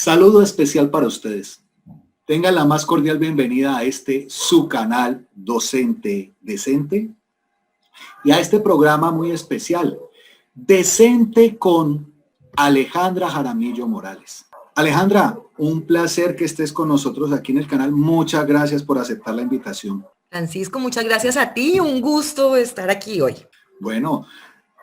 Saludo especial para ustedes. Tengan la más cordial bienvenida a su canal Docente Decente y a este programa muy especial, Decente con Alejandra Jaramillo Morales. Alejandra, un placer que estés con nosotros aquí en el canal. Muchas gracias por aceptar la invitación. Francisco, muchas gracias a ti. Un gusto estar aquí hoy. Bueno,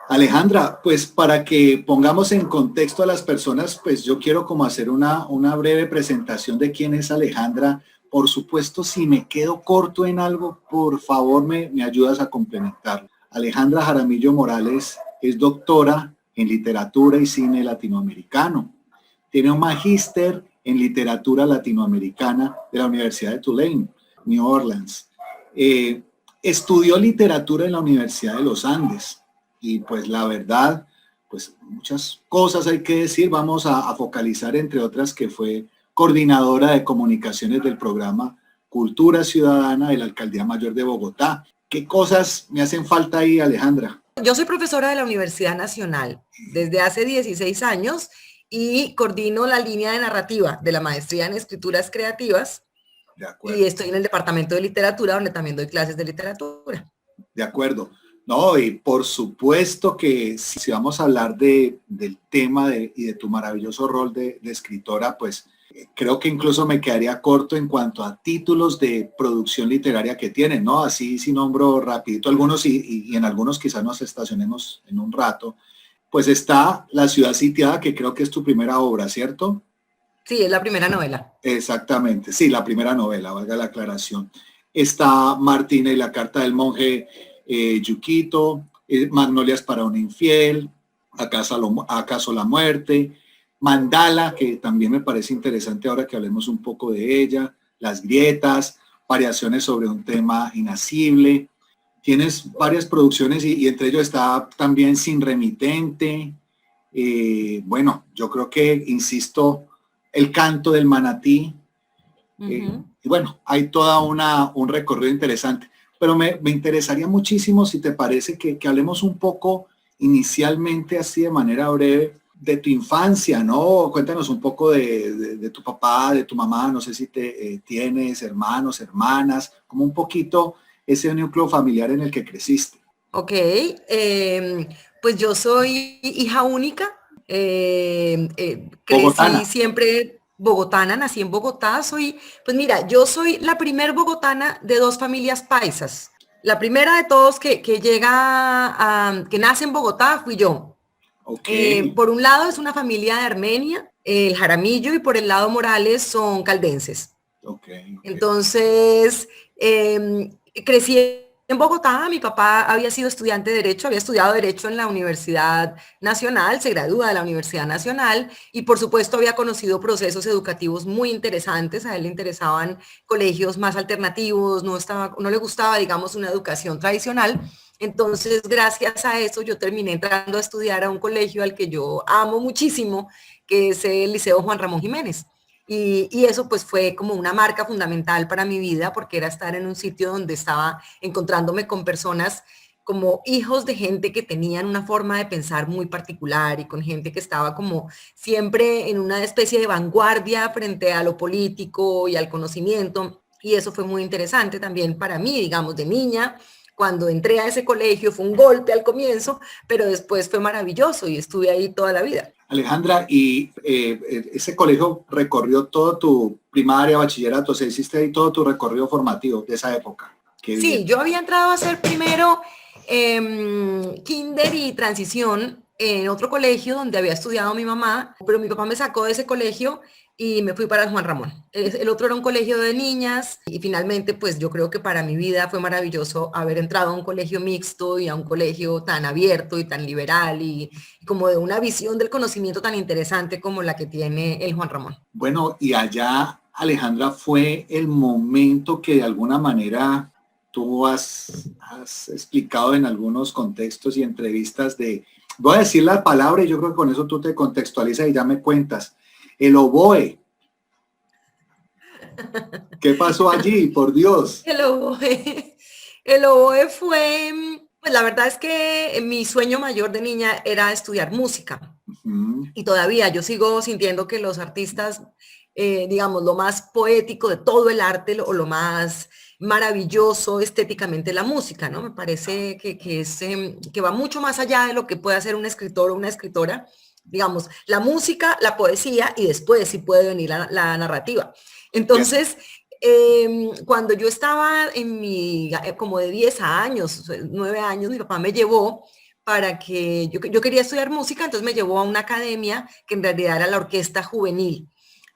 Alejandra, pues para que pongamos en contexto a las personas, pues yo quiero como hacer una breve presentación de quién es Alejandra. Por supuesto, si me quedo corto en algo, por favor me ayudas a complementarlo. Alejandra Jaramillo Morales es doctora en literatura y cine latinoamericano. Tiene un magíster en literatura latinoamericana de la Universidad de Tulane, New Orleans. Estudió literatura en la Universidad de los Andes. Y pues la verdad, pues muchas cosas hay que decir. Vamos a focalizar entre otras que fue coordinadora de comunicaciones del programa Cultura Ciudadana de la Alcaldía Mayor de Bogotá. ¿Qué cosas me hacen falta ahí, Alejandra? Yo soy profesora de la Universidad Nacional desde hace 16 años y coordino la línea de narrativa de la maestría en escrituras creativas. De acuerdo. Y estoy en el departamento de literatura, donde también doy clases de literatura. De acuerdo. No, y por supuesto que si vamos a hablar del tema y de tu maravilloso rol de escritora, pues creo que incluso me quedaría corto en cuanto a títulos de producción literaria que tienen, ¿no? Así si nombro rapidito algunos y en algunos quizás nos estacionemos en un rato. Pues está La ciudad sitiada, que creo que es tu primera obra, ¿cierto? Sí, es la primera novela. Exactamente, sí, la primera novela, valga la aclaración. Está Martina y la carta del monje Yuquito, Magnolias para un infiel, ¿Acaso la muerte? Mandala, que también me parece interesante ahora que hablemos un poco de ella, Las grietas, Variaciones sobre un tema inacible. Tienes varias producciones y entre ellos está también Sin remitente. Bueno, yo creo que, insisto, El canto del manatí. Y bueno, hay toda un recorrido interesante. Pero me interesaría muchísimo, si te parece, que hablemos un poco inicialmente, así de manera breve, de tu infancia, ¿no? Cuéntanos un poco de tu papá, de tu mamá, no sé si tienes hermanos, hermanas, como un poquito ese núcleo familiar en el que creciste. Ok, pues yo soy hija única, crecí siempre bogotana, nací en Bogotá, pues mira, yo soy la primer bogotana de dos familias paisas. La primera de todos que que nace en Bogotá fui yo. Okay. Por un lado es una familia de Armenia, el Jaramillo, y por el lado Morales son caldenses. Okay. Entonces, crecí en Bogotá. Mi papá había sido estudiante de Derecho, había estudiado Derecho en la Universidad Nacional, se gradúa de la Universidad Nacional y por supuesto había conocido procesos educativos muy interesantes. A él le interesaban colegios más alternativos, no le gustaba, digamos, una educación tradicional. Entonces, gracias a eso, yo terminé entrando a estudiar a un colegio al que yo amo muchísimo, que es el Liceo Juan Ramón Jiménez. Y eso pues fue como una marca fundamental para mi vida, porque era estar en un sitio donde estaba encontrándome con personas como hijos de gente que tenían una forma de pensar muy particular y con gente que estaba como siempre en una especie de vanguardia frente a lo político y al conocimiento. Y eso fue muy interesante también para mí, digamos, de niña. Cuando entré a ese colegio fue un golpe al comienzo, pero después fue maravilloso y estuve ahí toda la vida. Alejandra, ¿y ese colegio recorrió todo tu primaria, bachillerato? O sea, hiciste ahí todo tu recorrido formativo de esa época. Qué sí, bien. Yo había entrado a hacer primero kinder y transición en otro colegio donde había estudiado mi mamá, pero mi papá me sacó de ese colegio y me fui para el Juan Ramón. El otro era un colegio de niñas y finalmente pues yo creo que para mi vida fue maravilloso haber entrado a un colegio mixto y a un colegio tan abierto y tan liberal y como de una visión del conocimiento tan interesante como la que tiene el Juan Ramón. Bueno, y allá, Alejandra, fue el momento que de alguna manera tú has explicado en algunos contextos y entrevistas voy a decir la palabra y yo creo que con eso tú te contextualizas y ya me cuentas. El oboe. ¿Qué pasó allí, por Dios? El oboe fue, pues la verdad es que mi sueño mayor de niña era estudiar música. Y todavía yo sigo sintiendo que los artistas, digamos, lo más poético de todo el arte o lo más maravilloso estéticamente la música, ¿no? Me parece que va mucho más allá de lo que puede hacer un escritor o una escritora. Digamos, la música, la poesía y después sí puede venir la narrativa. Entonces, cuando yo estaba en como de 10 años, 9 años, mi papá me llevó para que yo quería estudiar música, entonces me llevó a una academia que en realidad era la Orquesta Juvenil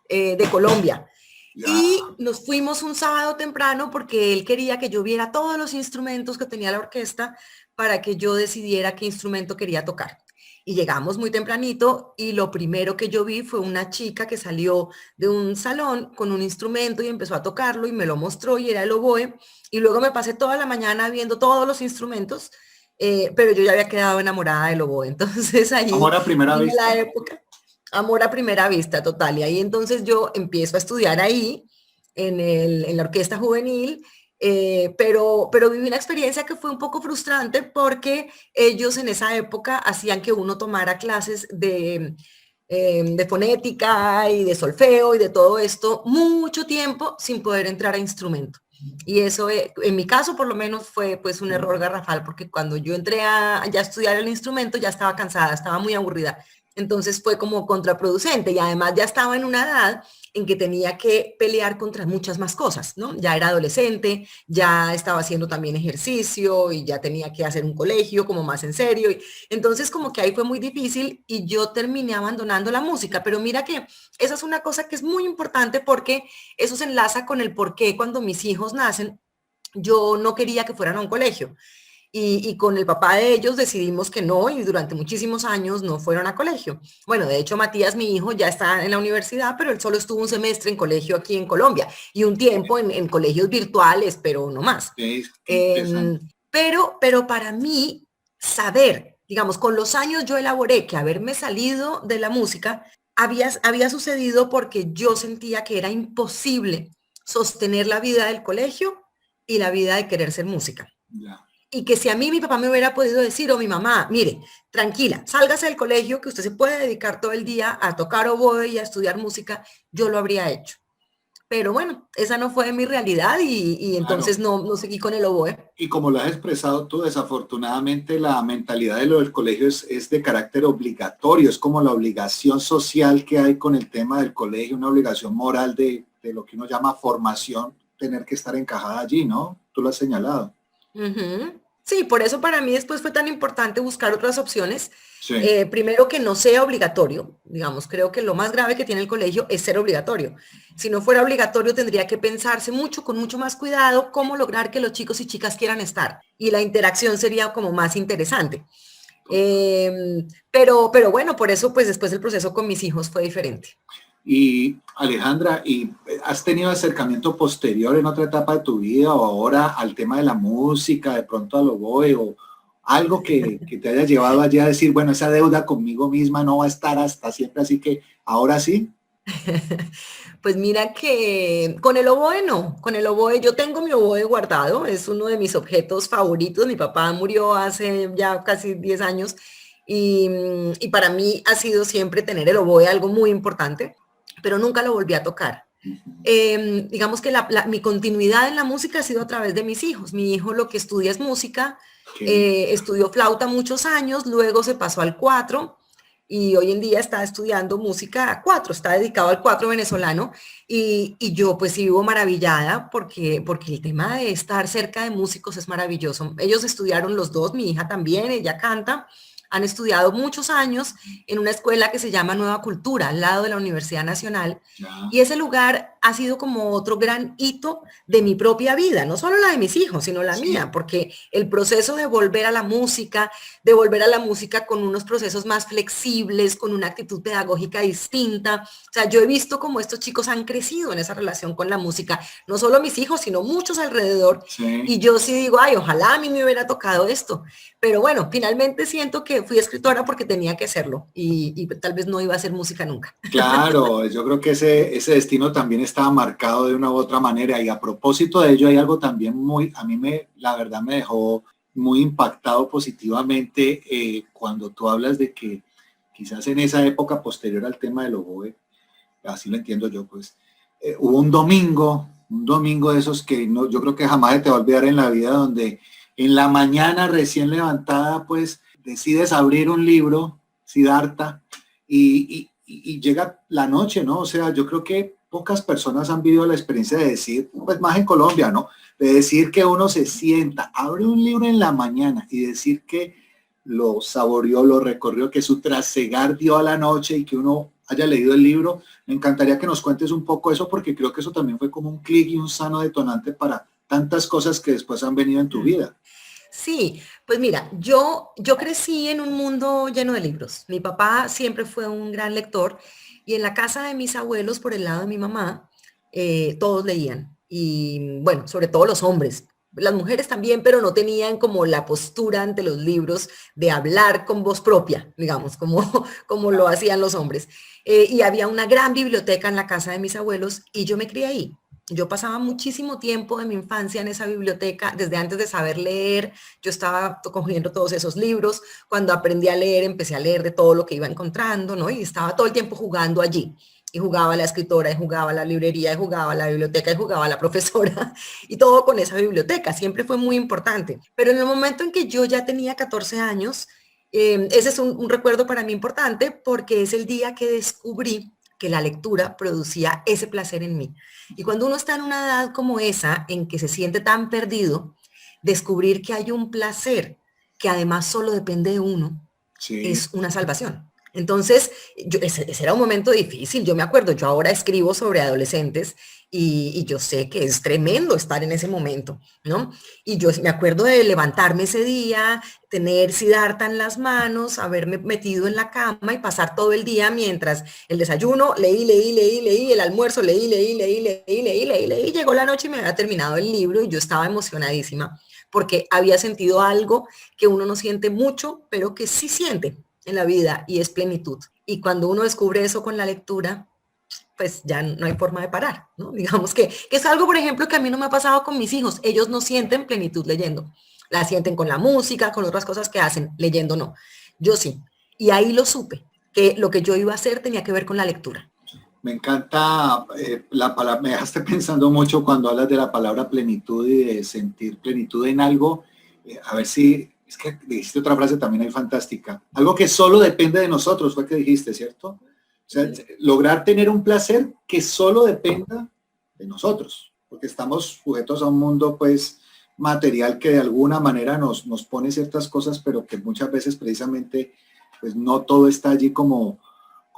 de Colombia. Y nos fuimos un sábado temprano porque él quería que yo viera todos los instrumentos que tenía la orquesta para que yo decidiera qué instrumento quería tocar. Y llegamos muy tempranito y lo primero que yo vi fue una chica que salió de un salón con un instrumento y empezó a tocarlo y me lo mostró y era el oboe. Y luego me pasé toda la mañana viendo todos los instrumentos, pero yo ya había quedado enamorada del oboe. Entonces ahí... Amor a primera vista. La época, amor a primera vista, total. Y ahí entonces yo empiezo a estudiar ahí, en la orquesta juvenil, pero viví una experiencia que fue un poco frustrante porque ellos en esa época hacían que uno tomara clases de fonética y de solfeo y de todo esto mucho tiempo sin poder entrar a instrumento. Y eso, en mi caso, por lo menos, fue pues un error garrafal, porque cuando yo entré a ya estudiar el instrumento ya estaba cansada, estaba muy aburrida. Entonces fue como contraproducente y además ya estaba en una edad en que tenía que pelear contra muchas más cosas, ¿no? Ya era adolescente, ya estaba haciendo también ejercicio y ya tenía que hacer un colegio como más en serio. Y entonces como que ahí fue muy difícil y yo terminé abandonando la música. Pero mira que esa es una cosa que es muy importante porque eso se enlaza con el por qué cuando mis hijos nacen, yo no quería que fueran a un colegio. Y con el papá de ellos decidimos que no y durante muchísimos años no fueron a colegio. Bueno, de hecho Matías, mi hijo, ya está en la universidad, pero él solo estuvo un semestre en colegio aquí en Colombia y un tiempo en colegios virtuales, pero no más. Pero para mí, saber, digamos, con los años yo elaboré que haberme salido de la música había sucedido porque yo sentía que era imposible sostener la vida del colegio y la vida de querer ser música. Yeah. Y que si a mí mi papá me hubiera podido decir, o mi mamá, mire, tranquila, sálgase del colegio, que usted se puede dedicar todo el día a tocar oboe y a estudiar música, yo lo habría hecho. Pero bueno, esa no fue mi realidad y entonces claro, no seguí con el oboe. Y como lo has expresado tú, desafortunadamente la mentalidad de lo del colegio es de carácter obligatorio, es como la obligación social que hay con el tema del colegio, una obligación moral de lo que uno llama formación, tener que estar encajada allí, ¿no? Tú lo has señalado. Sí, por eso para mí después fue tan importante buscar otras opciones. Sí. Primero que no sea obligatorio, digamos, creo que lo más grave que tiene el colegio es ser obligatorio. Si no fuera obligatorio tendría que pensarse mucho, con mucho más cuidado, cómo lograr que los chicos y chicas quieran estar y la interacción sería como más interesante. Pero bueno, por eso pues después el proceso con mis hijos fue diferente. Y Alejandra, ¿y has tenido acercamiento posterior en otra etapa de tu vida o ahora al tema de la música, de pronto al oboe o algo que te haya llevado allí a decir, bueno, esa deuda conmigo misma no va a estar hasta siempre, así que ahora sí? Pues mira que con el oboe no, con el oboe yo tengo mi oboe guardado, es uno de mis objetos favoritos, mi papá murió hace ya casi 10 años y para mí ha sido siempre tener el oboe algo muy importante, pero nunca lo volví a tocar. Digamos que mi continuidad en la música ha sido a través de mis hijos. Mi hijo lo que estudia es música, estudió flauta muchos años, luego se pasó al cuatro y hoy en día está estudiando música a cuatro, está dedicado al cuatro venezolano y yo pues sí vivo maravillada porque el tema de estar cerca de músicos es maravilloso. Ellos estudiaron los dos, mi hija también, ella canta. Han estudiado muchos años en una escuela que se llama Nueva Cultura, al lado de la Universidad Nacional. Y ese lugar ha sido como otro gran hito de mi propia vida, no solo la de mis hijos, sino la mía, porque el proceso de volver a la música, con unos procesos más flexibles, con una actitud pedagógica distinta. O sea, yo he visto cómo estos chicos han crecido en esa relación con la música, no solo mis hijos, sino muchos alrededor. Sí. Y yo sí digo, ay, ojalá a mí me hubiera tocado esto. Pero bueno, finalmente siento que fui escritora porque tenía que serlo y tal vez no iba a hacer música nunca. Claro, yo creo que ese destino también estaba marcado de una u otra manera y a propósito de ello hay algo también la verdad me dejó muy impactado positivamente cuando tú hablas de que quizás en esa época posterior al tema del oboe, así lo entiendo yo, pues, hubo un domingo de esos que no, yo creo que jamás se te va a olvidar en la vida, donde en la mañana recién levantada, pues, decides abrir un libro, Siddhartha, y llega la noche, ¿no? O sea, yo creo que pocas personas han vivido la experiencia de decir, pues más en Colombia, ¿no? De decir que uno se sienta, abre un libro en la mañana y decir que lo saboreó, lo recorrió, que su trasegar dio a la noche y que uno haya leído el libro. Me encantaría que nos cuentes un poco eso, porque creo que eso también fue como un clic y un sano detonante para tantas cosas que después han venido en tu vida. Sí, pues mira, yo crecí en un mundo lleno de libros. Mi papá siempre fue un gran lector y en la casa de mis abuelos, por el lado de mi mamá, todos leían. Y bueno, sobre todo los hombres. Las mujeres también, pero no tenían como la postura ante los libros de hablar con voz propia, digamos, como lo hacían los hombres. Y había una gran biblioteca en la casa de mis abuelos y yo me crié ahí. Yo pasaba muchísimo tiempo de mi infancia en esa biblioteca, desde antes de saber leer, yo estaba cogiendo todos esos libros. Cuando aprendí a leer, empecé a leer de todo lo que iba encontrando, ¿no? Y estaba todo el tiempo jugando allí. Y jugaba la escritora, y jugaba la librería, y jugaba la biblioteca, y jugaba la profesora, y todo con esa biblioteca. Siempre fue muy importante. Pero en el momento en que yo ya tenía 14 años, ese es un recuerdo para mí importante, porque es el día que descubrí que la lectura producía ese placer en mí. Y cuando uno está en una edad como esa, en que se siente tan perdido, descubrir que hay un placer que además solo depende de uno, Sí. es una salvación. Entonces, ese era un momento difícil. Yo me acuerdo, yo ahora escribo sobre adolescentes y yo sé que es tremendo estar en ese momento, ¿no? Y yo me acuerdo de levantarme ese día, tener Siddhartha en las manos, haberme metido en la cama y pasar todo el día mientras el desayuno, leí, el almuerzo, leí, llegó la noche y me había terminado el libro y yo estaba emocionadísima porque había sentido algo que uno no siente mucho, pero que sí siente en la vida y es plenitud. Y cuando uno descubre eso con la lectura, pues ya no hay forma de parar, ¿no? Digamos que es algo, por ejemplo, que a mí no me ha pasado con mis hijos. Ellos no sienten plenitud leyendo. La sienten con la música, con otras cosas que hacen, leyendo no. Yo sí. Y ahí lo supe, que lo que yo iba a hacer tenía que ver con la lectura. Me encanta la palabra, me dejaste pensando mucho cuando hablas de la palabra plenitud y de sentir plenitud en algo. A ver si, es que dijiste otra frase también ahí fantástica. Algo que solo depende de nosotros, fue que dijiste, ¿cierto? O sea, lograr tener un placer que solo dependa de nosotros, porque estamos sujetos a un mundo, pues, material que de alguna manera nos pone ciertas cosas, pero que muchas veces precisamente, pues, no todo está allí como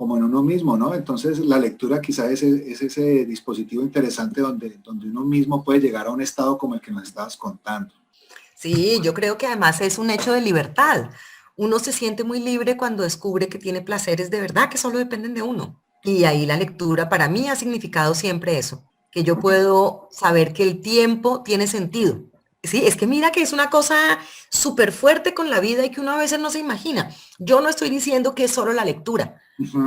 en uno mismo, ¿no? Entonces la lectura quizás es ese dispositivo interesante donde uno mismo puede llegar a un estado como el que nos estabas contando. Sí, yo creo que además es un hecho de libertad. Uno se siente muy libre cuando descubre que tiene placeres de verdad que solo dependen de uno. Y ahí la lectura para mí ha significado siempre eso, que yo puedo saber que el tiempo tiene sentido. Sí, es que mira que es una cosa súper fuerte con la vida y que uno a veces no se imagina. Yo no estoy diciendo que es solo la lectura.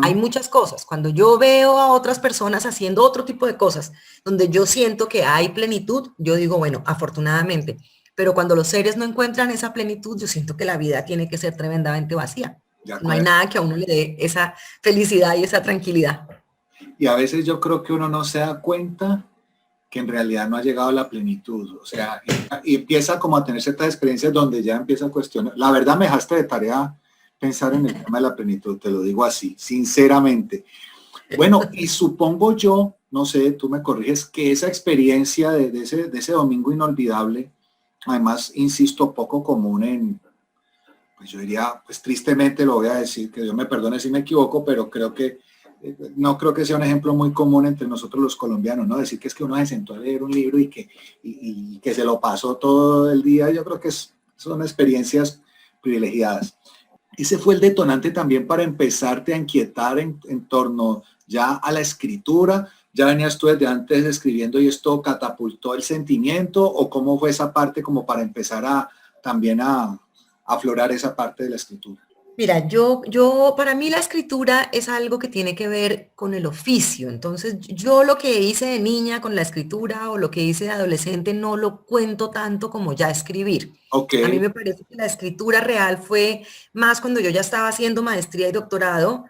Hay Uh-huh. muchas cosas. Cuando yo veo a otras personas haciendo otro tipo de cosas, donde yo siento que hay plenitud, yo digo, bueno, afortunadamente. Pero cuando los seres no encuentran esa plenitud, yo siento que la vida tiene que ser tremendamente vacía. De No hay acuerdo. nada que a uno le dé esa felicidad y esa tranquilidad. Y a veces yo creo que uno no se da cuenta que en realidad no ha llegado a la plenitud. O sea, y empieza como a tener ciertas experiencias donde ya empieza a cuestionar. La verdad me dejaste de tarea pensar en el tema de la plenitud, te lo digo así, sinceramente. Bueno, y supongo yo, no sé, tú me corriges, que esa experiencia de ese domingo inolvidable, además, insisto, poco común pues yo diría, pues tristemente lo voy a decir, que Dios me perdone si me equivoco, pero creo que no creo que sea un ejemplo muy común entre nosotros los colombianos, ¿no? Decir que es que uno se sentó a leer un libro y que se lo pasó todo el día, yo creo que son experiencias privilegiadas. Ese fue el detonante también para empezarte a inquietar en torno ya a la escritura. ¿Ya venías tú desde antes escribiendo y esto catapultó el sentimiento? ¿O cómo fue esa parte como para empezar también a aflorar esa parte de la escritura? Mira, para mí la escritura es algo que tiene que ver con el oficio. Entonces, yo lo que hice de niña con la escritura o lo que hice de adolescente no lo cuento tanto como ya escribir. Ok, A mí me parece que la escritura real fue más cuando yo ya estaba haciendo maestría y doctorado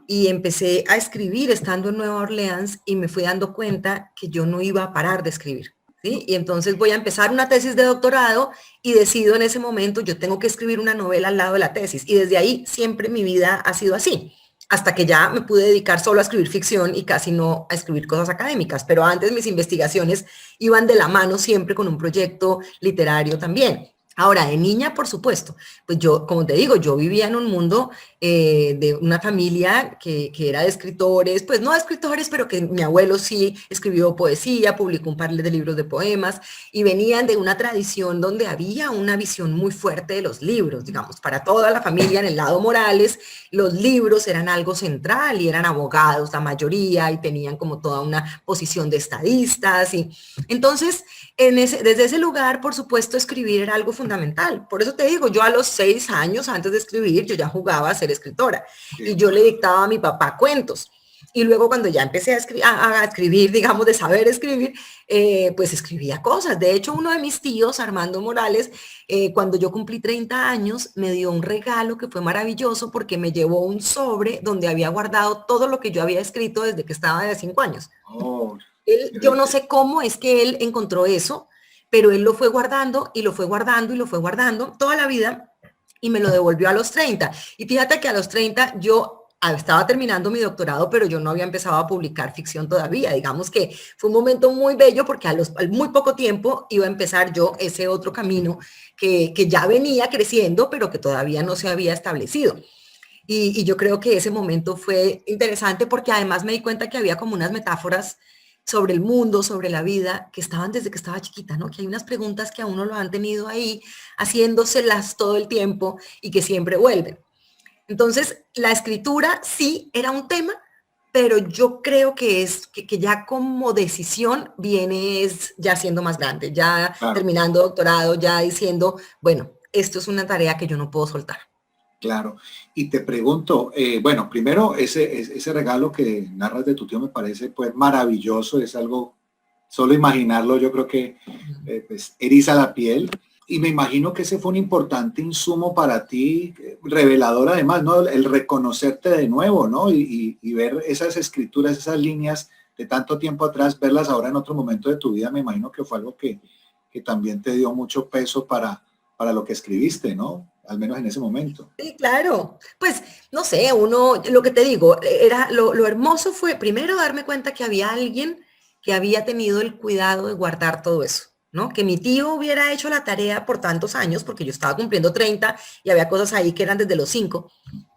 y empecé a escribir estando en Nueva Orleans y me fui dando cuenta que yo no iba a parar de escribir. ¿Sí? Y entonces voy a empezar una tesis de doctorado y decido en ese momento, yo tengo que escribir una novela al lado de la tesis. Y desde ahí siempre mi vida ha sido así, hasta que ya me pude dedicar solo a escribir ficción y casi no a escribir cosas académicas. Pero antes mis investigaciones iban de la mano siempre con un proyecto literario también. Ahora, de niña, por supuesto, pues yo, como te digo, yo vivía en un mundo de una familia que era de escritores, pues no de escritores, pero que mi abuelo sí escribió poesía, publicó un par de libros de poemas y venían de una tradición donde había una visión muy fuerte de los libros, digamos, para toda la familia en el lado Morales, los libros eran algo central y eran abogados la mayoría y tenían como toda una posición de estadistas y entonces desde ese lugar, por supuesto, escribir era algo fundamental. Por eso te digo, yo a los 6 años antes de escribir, yo ya jugaba a ser escritora qué y yo le bueno. dictaba a mi papá cuentos. Y luego cuando ya empecé a escribir, digamos, de saber escribir, pues escribía cosas. De hecho, uno de mis tíos, Armando Morales, cuando yo cumplí 30 años, me dio un regalo que fue maravilloso porque me llevó un sobre donde había guardado todo lo que yo había escrito desde que estaba de 5 años. Oh, Yo no sé cómo es que él encontró eso, pero él lo fue guardando y lo fue guardando y lo fue guardando toda la vida y me lo devolvió a los 30. Y fíjate que a los 30 yo estaba terminando mi doctorado, pero yo no había empezado a publicar ficción todavía. Digamos que fue un momento muy bello porque al muy poco tiempo iba a empezar yo ese otro camino que ya venía creciendo, pero que todavía no se había establecido. Y yo creo que ese momento fue interesante porque además me di cuenta que había como unas metáforas sobre el mundo, sobre la vida, que estaban desde que estaba chiquita, ¿no? Que hay unas preguntas que a uno lo han tenido ahí, haciéndoselas todo el tiempo y que siempre vuelven. Entonces, la escritura sí era un tema, pero yo creo que que ya como decisión viene es ya siendo más grande, ya claro. terminando doctorado, ya diciendo, bueno, esto es una tarea que yo no puedo soltar. Claro. Y te pregunto, bueno, primero ese regalo que narras de tu tío me parece pues maravilloso, es algo, solo imaginarlo yo creo que pues, eriza la piel. Y me imagino que ese fue un importante insumo para ti, revelador además, ¿no? El reconocerte de nuevo, ¿no? Y ver esas escrituras, esas líneas de tanto tiempo atrás, verlas ahora en otro momento de tu vida, me imagino que fue algo que también te dio mucho peso para lo que escribiste, ¿no? Al menos en ese momento. Sí, claro. Pues, no sé, lo que te digo, lo hermoso fue primero darme cuenta que había alguien que había tenido el cuidado de guardar todo eso, ¿no? Que mi tío hubiera hecho la tarea por tantos años, porque yo estaba cumpliendo 30 y había cosas ahí que eran desde los 5.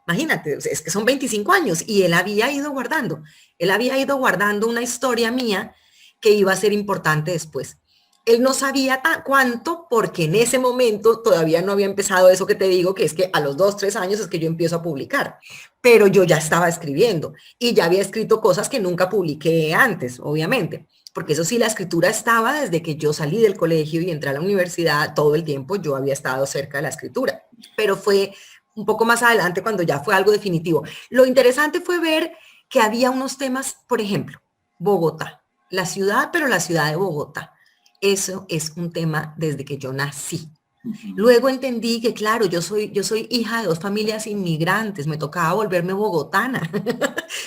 Imagínate, es que son 25 años y él había ido guardando una historia mía que iba a ser importante después. Él no sabía cuánto porque en ese momento todavía no había empezado eso que te digo, que es que a los 2, 3 años es que yo empiezo a publicar, pero yo ya estaba escribiendo y ya había escrito cosas que nunca publiqué antes, obviamente, porque eso sí, la escritura estaba desde que yo salí del colegio y entré a la universidad, todo el tiempo yo había estado cerca de la escritura, pero fue un poco más adelante cuando ya fue algo definitivo. Lo interesante fue ver que había unos temas, por ejemplo, Bogotá, la ciudad, pero la ciudad de Bogotá. Eso es un tema desde que yo nací. Ujú. Luego entendí que, claro, yo soy hija de 2 familias inmigrantes, me tocaba volverme bogotana.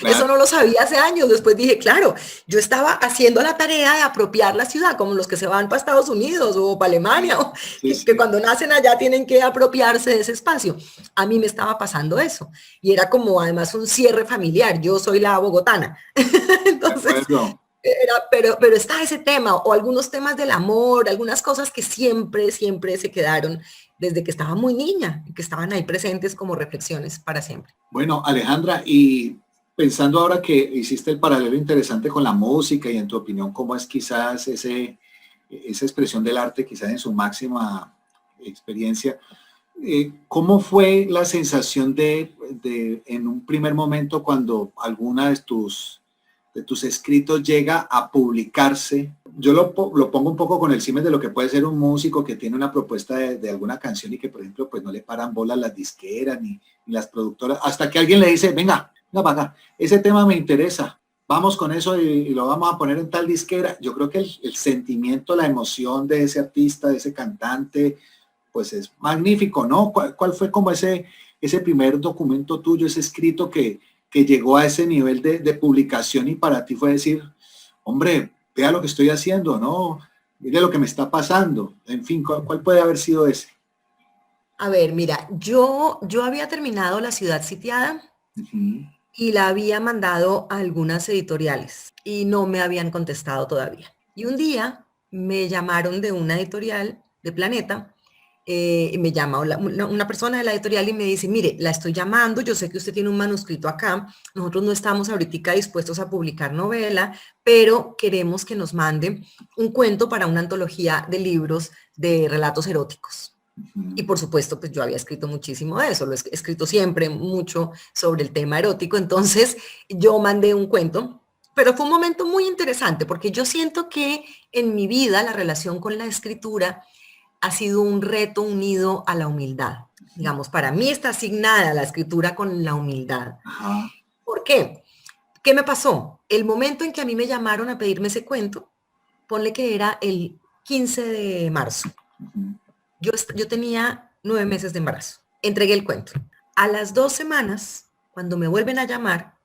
Eso Claro, no lo sabía hace años. Después dije, claro, yo estaba haciendo la tarea de apropiar la ciudad, como los que se van para Estados Unidos o para Alemania, o sí, que sí. cuando nacen allá tienen que apropiarse de ese espacio. A mí me estaba pasando eso. Y era como además un cierre familiar. Yo soy la bogotana. De Entonces, acuerdo. pero está ese tema, o algunos temas del amor, algunas cosas que siempre, siempre se quedaron desde que estaba muy niña, que estaban ahí presentes como reflexiones para siempre. Bueno, Alejandra, y pensando ahora que hiciste el paralelo interesante con la música y en tu opinión, ¿cómo es quizás esa expresión del arte, quizás en su máxima experiencia? ¿Cómo fue la sensación en un primer momento cuando alguna de tus escritos llega a publicarse? Yo lo pongo un poco con el símil de lo que puede ser un músico que tiene una propuesta de alguna canción y que, por ejemplo, pues no le paran bolas las disqueras ni las productoras, hasta que alguien le dice, venga, para acá, ese tema me interesa, vamos con eso y lo vamos a poner en tal disquera. Yo creo que el sentimiento, la emoción de ese artista, de ese cantante, pues es magnífico, ¿no? ¿Cuál fue como ese primer documento tuyo, ese escrito que llegó a ese nivel de publicación y para ti fue decir, hombre, vea lo que estoy haciendo, ¿no? Mire lo que me está pasando. En fin, ¿cuál puede haber sido ese? A ver, mira, yo había terminado La ciudad sitiada y la había mandado a algunas editoriales y no me habían contestado todavía. Y un día me llamaron de una editorial de Planeta, me llama una persona de la editorial y me dice, mire, la estoy llamando, yo sé que usted tiene un manuscrito acá, nosotros no estamos ahorita dispuestos a publicar novela, pero queremos que nos mande un cuento para una antología de libros de relatos eróticos. Y por supuesto, pues yo había escrito muchísimo de eso, lo he escrito siempre mucho sobre el tema erótico, entonces yo mandé un cuento, pero fue un momento muy interesante porque yo siento que en mi vida la relación con la escritura ha sido un reto unido a la humildad. Digamos, para mí está asignada la escritura con la humildad. Ajá. ¿Por qué? ¿Qué me pasó? El momento en que a mí me llamaron a pedirme ese cuento, ponle que era el 15 de marzo. Yo tenía 9 meses de embarazo. Entregué el cuento. A las 2 semanas, cuando me vuelven a llamar,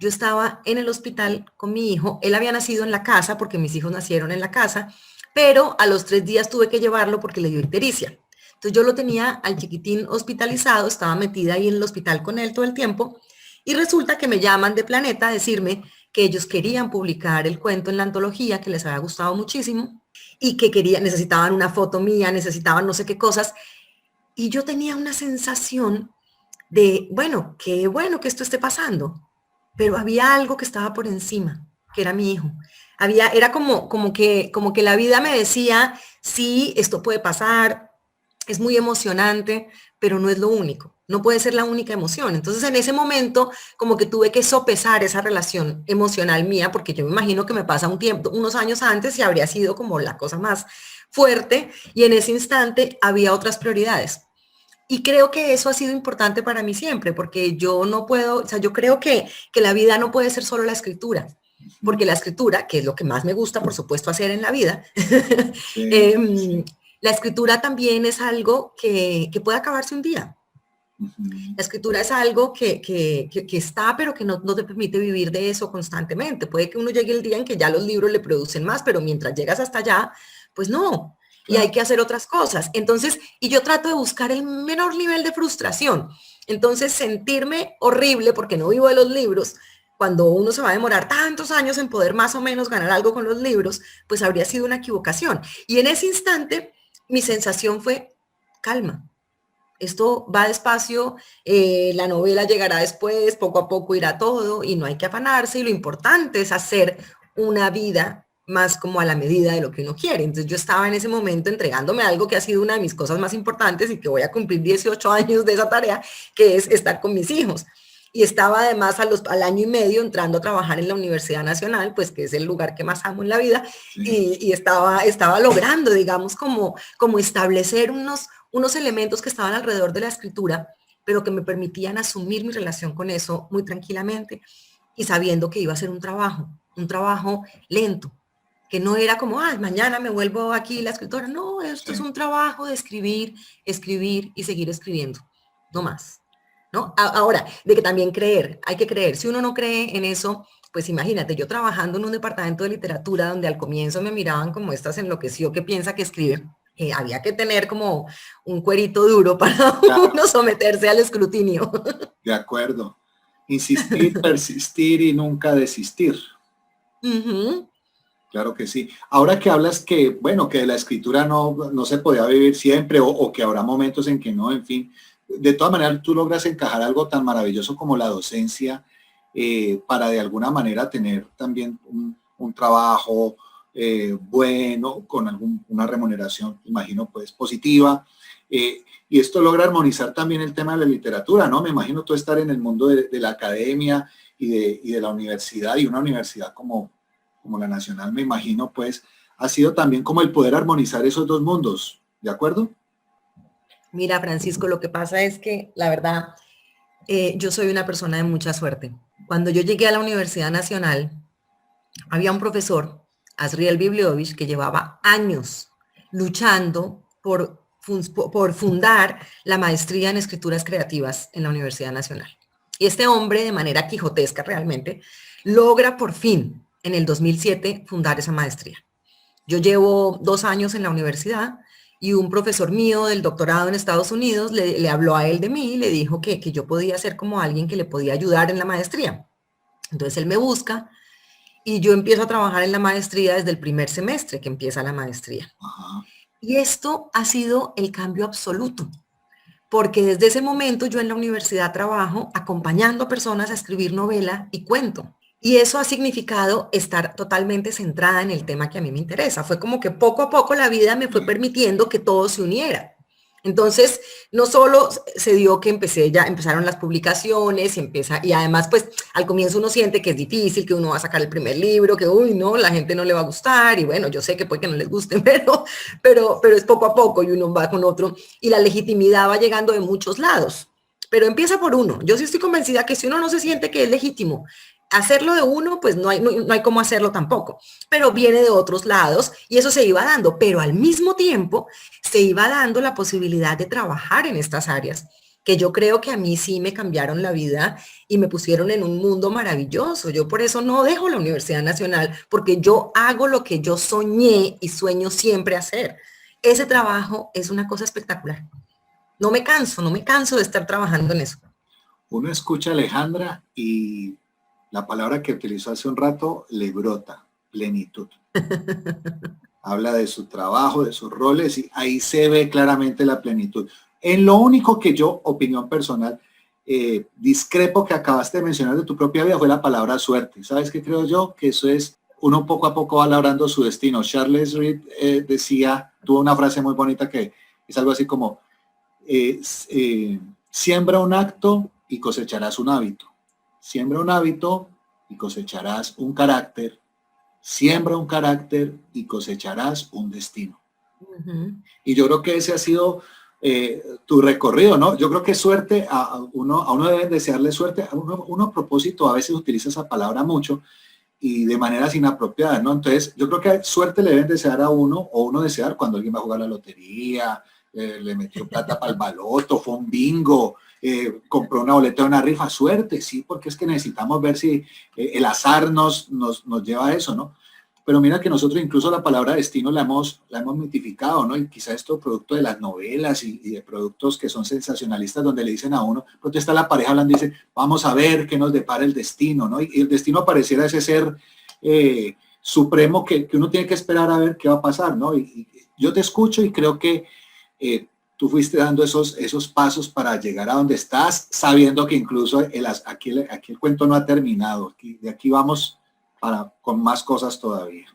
yo estaba en el hospital con mi hijo. Él había nacido en la casa porque mis hijos nacieron en la casa, pero a los 3 días tuve que llevarlo porque le dio ictericia. Entonces yo lo tenía al chiquitín hospitalizado, estaba metida ahí en el hospital con él todo el tiempo y resulta que me llaman de Planeta a decirme que ellos querían publicar el cuento en la antología, que les había gustado muchísimo y que necesitaban una foto mía, necesitaban no sé qué cosas. Y yo tenía una sensación de, qué bueno que esto esté pasando, pero había algo que estaba por encima, que era mi hijo. Era como que la vida me decía, sí, esto puede pasar, es muy emocionante, pero no es lo único, no puede ser la única emoción. Entonces en ese momento como que tuve que sopesar esa relación emocional mía, porque yo me imagino que me pasa unos años antes y habría sido como la cosa más fuerte, y en ese instante había otras prioridades. Y creo que eso ha sido importante para mí siempre, porque yo no puedo, o sea, yo creo que la vida no puede ser solo la escritura, porque la escritura, que es lo que más me gusta, por supuesto, hacer en la vida, sí. La escritura también es algo que puede acabarse un día. La escritura es algo que está, pero que no te permite vivir de eso constantemente. Puede que uno llegue el día en que ya los libros le producen más, pero mientras llegas hasta allá, pues no. Y hay que hacer otras cosas. Entonces, y yo trato de buscar el menor nivel de frustración. Entonces, sentirme horrible porque no vivo de los libros, cuando uno se va a demorar tantos años en poder más o menos ganar algo con los libros, pues habría sido una equivocación. Y en ese instante, mi sensación fue calma. Esto va despacio, la novela llegará después, poco a poco irá todo y no hay que afanarse y lo importante es hacer una vida más como a la medida de lo que uno quiere. Entonces yo estaba en ese momento entregándome algo que ha sido una de mis cosas más importantes y que voy a cumplir 18 años de esa tarea, que es estar con mis hijos. Y estaba además al año y medio entrando a trabajar en la Universidad Nacional, pues que es el lugar que más amo en la vida, sí. y estaba logrando, digamos, como establecer unos elementos que estaban alrededor de la escritura, pero que me permitían asumir mi relación con eso muy tranquilamente y sabiendo que iba a ser un trabajo lento, que no era como, mañana me vuelvo aquí la escritora. No, esto es un trabajo de escribir y seguir escribiendo, no más. ¿No? Ahora, de que también hay que creer. Si uno no cree en eso, pues imagínate, yo trabajando en un departamento de literatura donde al comienzo me miraban como estas enloqueció que piensa que escribe, había que tener como un cuerito duro para uno someterse al escrutinio. De acuerdo. Insistir, persistir y nunca desistir. Claro que sí. Ahora que hablas que, bueno, que de la escritura no se podía vivir siempre o que habrá momentos en que no, en fin, de todas maneras tú logras encajar algo tan maravilloso como la docencia para de alguna manera tener también un trabajo bueno, con una remuneración, imagino, pues positiva. Y esto logra armonizar también el tema de la literatura, ¿no? Me imagino tú estar en el mundo de la academia y de la universidad, y una universidad como la Nacional, me imagino, pues, ha sido también como el poder armonizar esos dos mundos, ¿de acuerdo? Mira, Francisco, lo que pasa es que, la verdad, yo soy una persona de mucha suerte. Cuando yo llegué a la Universidad Nacional, había un profesor, Asriel Bibliovich, que llevaba años luchando por fundar la maestría en escrituras creativas en la Universidad Nacional. Y este hombre, de manera quijotesca realmente, logra por fin, en el 2007, fundar esa maestría. Yo llevo 2 años en la universidad y un profesor mío del doctorado en Estados Unidos le habló a él de mí y le dijo que yo podía ser como alguien que le podía ayudar en la maestría. Entonces él me busca y yo empiezo a trabajar en la maestría desde el primer semestre que empieza la maestría. Ajá. Y esto ha sido el cambio absoluto, porque desde ese momento yo en la universidad trabajo acompañando a personas a escribir novela y cuento. Y eso ha significado estar totalmente centrada en el tema que a mí me interesa. Fue como que poco a poco la vida me fue permitiendo que todo se uniera. Entonces, no solo se dio que empezaron las publicaciones y además, pues, al comienzo uno siente que es difícil, que uno va a sacar el primer libro, que, uy, no, la gente no le va a gustar, y bueno, yo sé que puede que no les guste, pero es poco a poco y uno va con otro, y la legitimidad va llegando de muchos lados, pero empieza por uno. Yo sí estoy convencida que si uno no se siente que es legítimo hacerlo de uno, pues no hay cómo hacerlo tampoco, pero viene de otros lados y eso se iba dando, pero al mismo tiempo se iba dando la posibilidad de trabajar en estas áreas, que yo creo que a mí sí me cambiaron la vida y me pusieron en un mundo maravilloso. Yo por eso no dejo la Universidad Nacional, porque yo hago lo que yo soñé y sueño siempre hacer. Ese trabajo es una cosa espectacular. No me canso de estar trabajando en eso. Uno escucha a Alejandra y la palabra que utilizó hace un rato le brota, plenitud. Habla de su trabajo, de sus roles, y ahí se ve claramente la plenitud. En lo único que yo, opinión personal, discrepo que acabaste de mencionar de tu propia vida fue la palabra suerte. ¿Sabes qué creo yo? Que eso es, uno poco a poco va labrando su destino. Charles Reed tuvo una frase muy bonita que es algo así como, siembra un acto y cosecharás un hábito. Siembra un hábito y cosecharás un carácter. Siembra un carácter y cosecharás un destino. Uh-huh. Y yo creo que ese ha sido tu recorrido, ¿no? Yo creo que suerte, a uno debe desearle suerte. Uno a propósito a veces utiliza esa palabra mucho y de maneras inapropiadas, ¿no? Entonces, yo creo que suerte le deben desear a uno, o uno desear cuando alguien va a jugar la lotería, le metió plata para el baloto, fue un bingo, compró una boleta de una rifa. Suerte, sí, porque es que necesitamos ver si el azar nos lleva a eso, ¿no? Pero mira que nosotros incluso la palabra destino la hemos mitificado, ¿no? Y quizá esto producto de las novelas y de productos que son sensacionalistas, donde le dicen a uno, porque está la pareja hablando y dice, vamos a ver qué nos depara el destino, ¿no? Y el destino pareciera ese ser supremo que uno tiene que esperar a ver qué va a pasar, ¿no? Y yo te escucho y creo que tú fuiste dando esos pasos para llegar a donde estás, sabiendo que incluso aquí el cuento no ha terminado. De aquí vamos con más cosas todavía.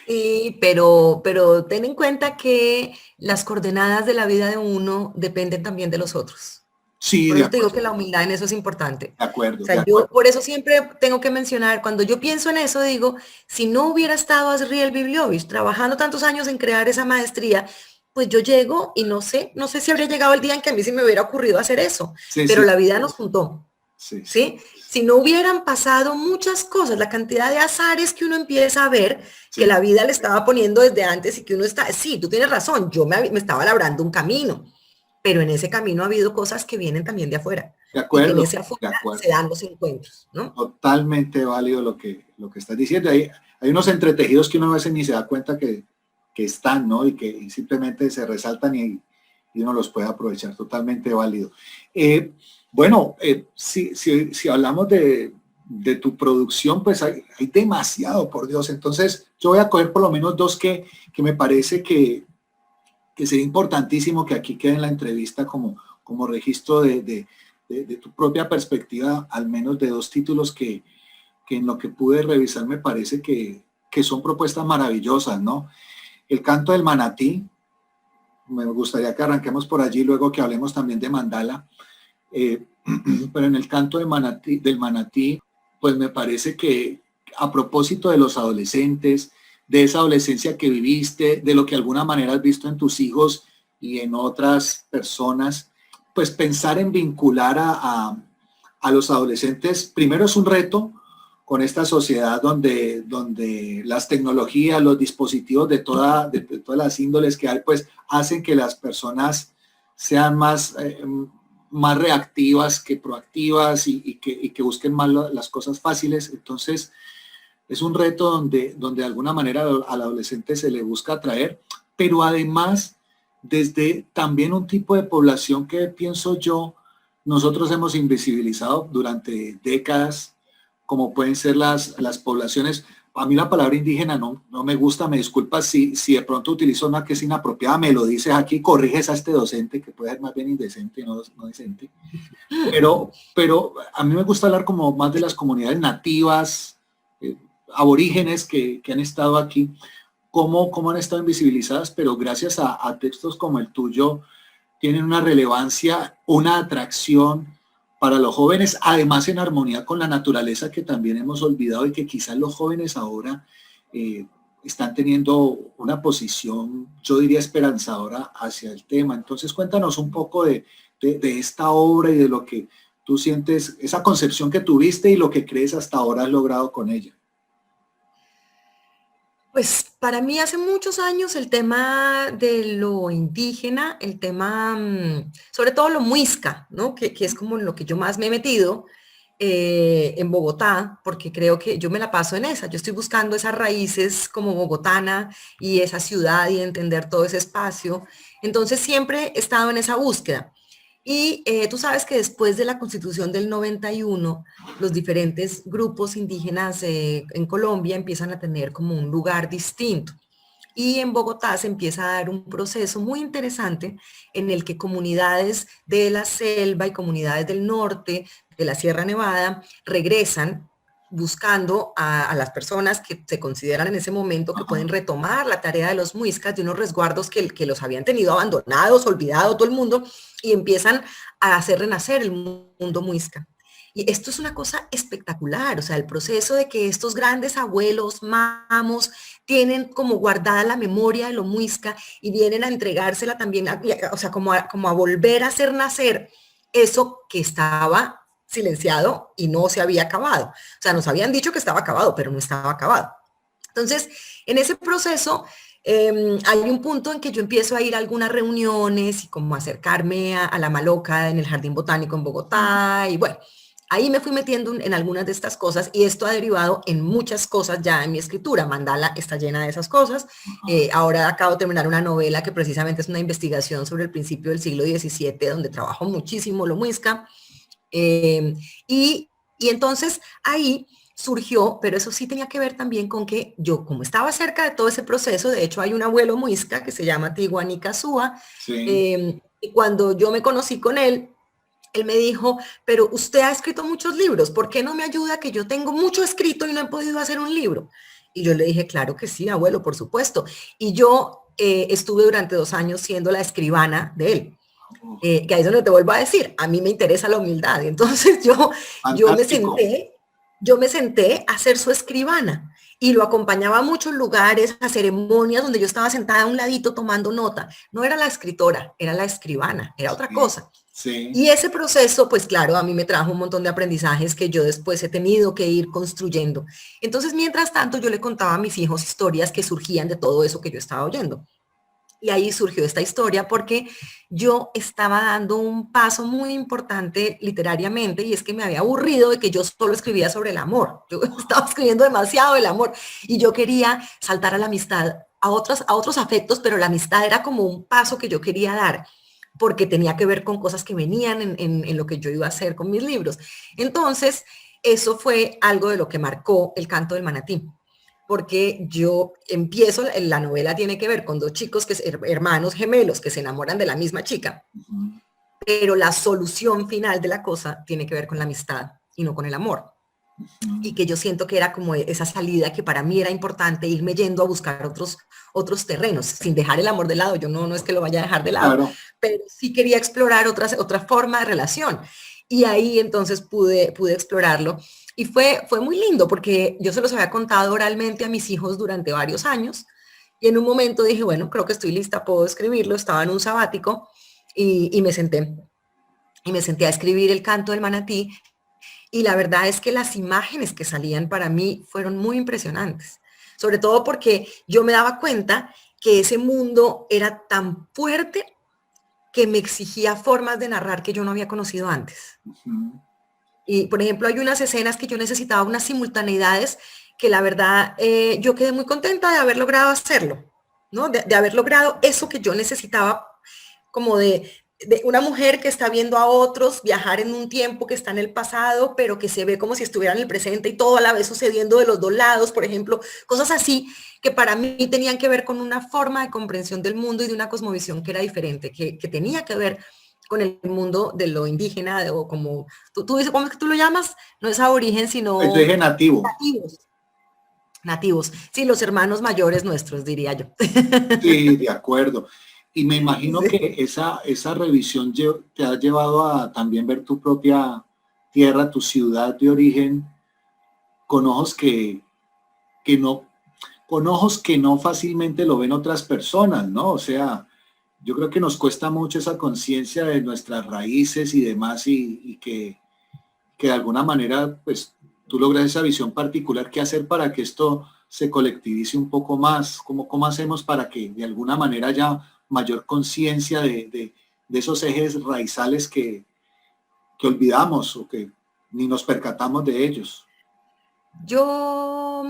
Sí, pero ten en cuenta que las coordenadas de la vida de uno dependen también de los otros. Sí, por eso te digo que la humildad en eso es importante. De acuerdo. O sea, yo por eso siempre tengo que mencionar, cuando yo pienso en eso, digo, si no hubiera estado Asriel Bibliovich trabajando tantos años en crear esa maestría, pues yo llego y no sé si habría llegado el día en que a mí sí me hubiera ocurrido hacer eso, sí, pero sí, la vida nos juntó, ¿sí? Si no hubieran pasado muchas cosas, la cantidad de azares que uno empieza a ver, que la vida le estaba poniendo desde antes y que uno está, sí, tú tienes razón, yo me estaba labrando un camino, pero en ese camino ha habido cosas que vienen también de afuera. De acuerdo. Y que en ese afuera se dan los encuentros, ¿no? Totalmente válido lo que estás diciendo. Hay unos entretejidos que uno a veces ni se da cuenta que están, ¿no? Y que simplemente se resaltan y uno los puede aprovechar. Totalmente válido. Bueno, si hablamos de tu producción, pues hay demasiado, por Dios. Entonces, yo voy a coger por lo menos dos que me parece que sería importantísimo que aquí quede en la entrevista como registro de tu propia perspectiva, al menos de dos títulos que en lo que pude revisar me parece que son propuestas maravillosas, ¿no? El canto del manatí, me gustaría que arranquemos por allí, luego que hablemos también de Mandala. Pero en el canto de Manatí, del Manatí, pues me parece que a propósito de los adolescentes, de esa adolescencia que viviste, de lo que de alguna manera has visto en tus hijos y en otras personas, pues pensar en vincular a los adolescentes, primero es un reto con esta sociedad donde las tecnologías, los dispositivos de todas las índoles que hay, pues hacen que las personas sean más reactivas que proactivas y que busquen más las cosas fáciles. Entonces, es un reto donde de alguna manera al adolescente se le busca atraer, pero además desde también un tipo de población que pienso yo, nosotros hemos invisibilizado durante décadas, como pueden ser las poblaciones. A mí la palabra indígena no me gusta, me disculpas si de pronto utilizo una que es inapropiada, me lo dices aquí, corriges a este docente, que puede ser más bien indecente, no decente. Pero a mí me gusta hablar como más de las comunidades nativas, aborígenes que han estado aquí, cómo han estado invisibilizadas, pero gracias a textos como el tuyo, tienen una relevancia, una atracción para los jóvenes, además en armonía con la naturaleza que también hemos olvidado y que quizás los jóvenes ahora están teniendo una posición, yo diría, esperanzadora hacia el tema. Entonces cuéntanos un poco de esta obra y de lo que tú sientes, esa concepción que tuviste y lo que crees hasta ahora has logrado con ella. Pues para mí hace muchos años el tema de lo indígena, el tema, sobre todo lo muisca, ¿no? Que es como en lo que yo más me he metido en Bogotá, porque creo que yo me la paso en esa. Yo estoy buscando esas raíces como bogotana y esa ciudad y entender todo ese espacio. Entonces siempre he estado en esa búsqueda. Y tú sabes que después de la Constitución del 91, los diferentes grupos indígenas en Colombia empiezan a tener como un lugar distinto. Y en Bogotá se empieza a dar un proceso muy interesante en el que comunidades de la selva y comunidades del norte, de la Sierra Nevada, regresan buscando a las personas que se consideran en ese momento que pueden retomar la tarea de los muiscas, de unos resguardos que los habían tenido abandonados, olvidados todo el mundo, y empiezan a hacer renacer el mundo muisca. Y esto es una cosa espectacular, o sea, el proceso de que estos grandes abuelos, mamos, tienen como guardada la memoria de lo muisca y vienen a entregársela también, o sea, como a volver a hacer nacer eso que estaba silenciado y no se había acabado. O sea, nos habían dicho que estaba acabado, pero no estaba acabado. Entonces, en ese proceso hay un punto en que yo empiezo a ir a algunas reuniones y como acercarme a la Maloca en el Jardín Botánico en Bogotá y bueno, ahí me fui metiendo en algunas de estas cosas y esto ha derivado en muchas cosas ya en mi escritura. Mandala está llena de esas cosas. Ahora acabo de terminar una novela que precisamente es una investigación sobre el principio del siglo XVII, donde trabajo muchísimo lo muisca. Y entonces ahí surgió, pero eso sí tenía que ver también con que yo, como estaba cerca de todo ese proceso, de hecho hay un abuelo muisca que se llama Tiguanica Súa, Sí. y cuando yo me conocí con él me dijo, pero usted ha escrito muchos libros, ¿por qué no me ayuda que yo tengo mucho escrito y no he podido hacer un libro? Y yo le dije, claro que sí, abuelo, por supuesto. Y yo estuve durante 2 años siendo la escribana de él. Que ahí es donde te vuelvo a decir, a mí me interesa la humildad. Entonces yo me senté a ser su escribana y lo acompañaba a muchos lugares, a ceremonias donde yo estaba sentada a un ladito tomando nota. No era la escritora, era la escribana, era otra cosa. Sí. Y ese proceso, pues claro, a mí me trajo un montón de aprendizajes que yo después he tenido que ir construyendo. Entonces, mientras tanto, yo le contaba a mis hijos historias que surgían de todo eso que yo estaba oyendo. Y ahí surgió esta historia porque yo estaba dando un paso muy importante literariamente y es que me había aburrido de que yo solo escribía sobre el amor. Yo estaba escribiendo demasiado del amor y yo quería saltar a la amistad, a otros afectos, pero la amistad era como un paso que yo quería dar porque tenía que ver con cosas que venían en lo que yo iba a hacer con mis libros. Entonces, eso fue algo de lo que marcó El canto del manatí, porque yo empiezo, la novela tiene que ver con 2 chicos, hermanos gemelos, que se enamoran de la misma chica, pero la solución final de la cosa tiene que ver con la amistad y no con el amor. y que yo siento que era como esa salida que para mí era importante, irme yendo a buscar otros terrenos, sin dejar el amor de lado. Yo no es que lo vaya a dejar de lado, Claro. pero sí quería explorar otra forma de relación. Y ahí entonces pude explorarlo. Y fue muy lindo porque yo se los había contado oralmente a mis hijos durante varios años. Y en un momento dije, bueno, creo que estoy lista, puedo escribirlo. Estaba en un sabático y me senté. Y me senté a escribir el canto del manatí. Y la verdad es que las imágenes que salían para mí fueron muy impresionantes, sobre todo porque yo me daba cuenta que ese mundo era tan fuerte que me exigía formas de narrar que yo no había conocido antes. Ujú. Y, por ejemplo, hay unas escenas que yo necesitaba unas simultaneidades que la verdad yo quedé muy contenta de haber logrado hacerlo, ¿no? De haber logrado eso que yo necesitaba como de una mujer que está viendo a otros viajar en un tiempo que está en el pasado, pero que se ve como si estuviera en el presente y todo a la vez sucediendo de los dos lados, por ejemplo, cosas así que para mí tenían que ver con una forma de comprensión del mundo y de una cosmovisión que era diferente, que tenía que ver con el mundo de lo indígena, o como tú dices, ¿cómo es que tú lo llamas? No es aborigen, Yo sino dije nativo. nativos. Nativos, sí, los hermanos mayores nuestros, diría yo. Sí, de acuerdo. Y me imagino Sí. que esa revisión te ha llevado a también ver tu propia tierra, tu ciudad de origen, con ojos que no, con ojos que no fácilmente lo ven otras personas, ¿no? O sea, yo creo que nos cuesta mucho esa conciencia de nuestras raíces y demás, y que de alguna manera, pues, tú logras esa visión particular. ¿Qué hacer para que esto se colectivice un poco más? ¿Cómo hacemos para que de alguna manera haya mayor conciencia de esos ejes raizales que olvidamos o que ni nos percatamos de ellos? Yo,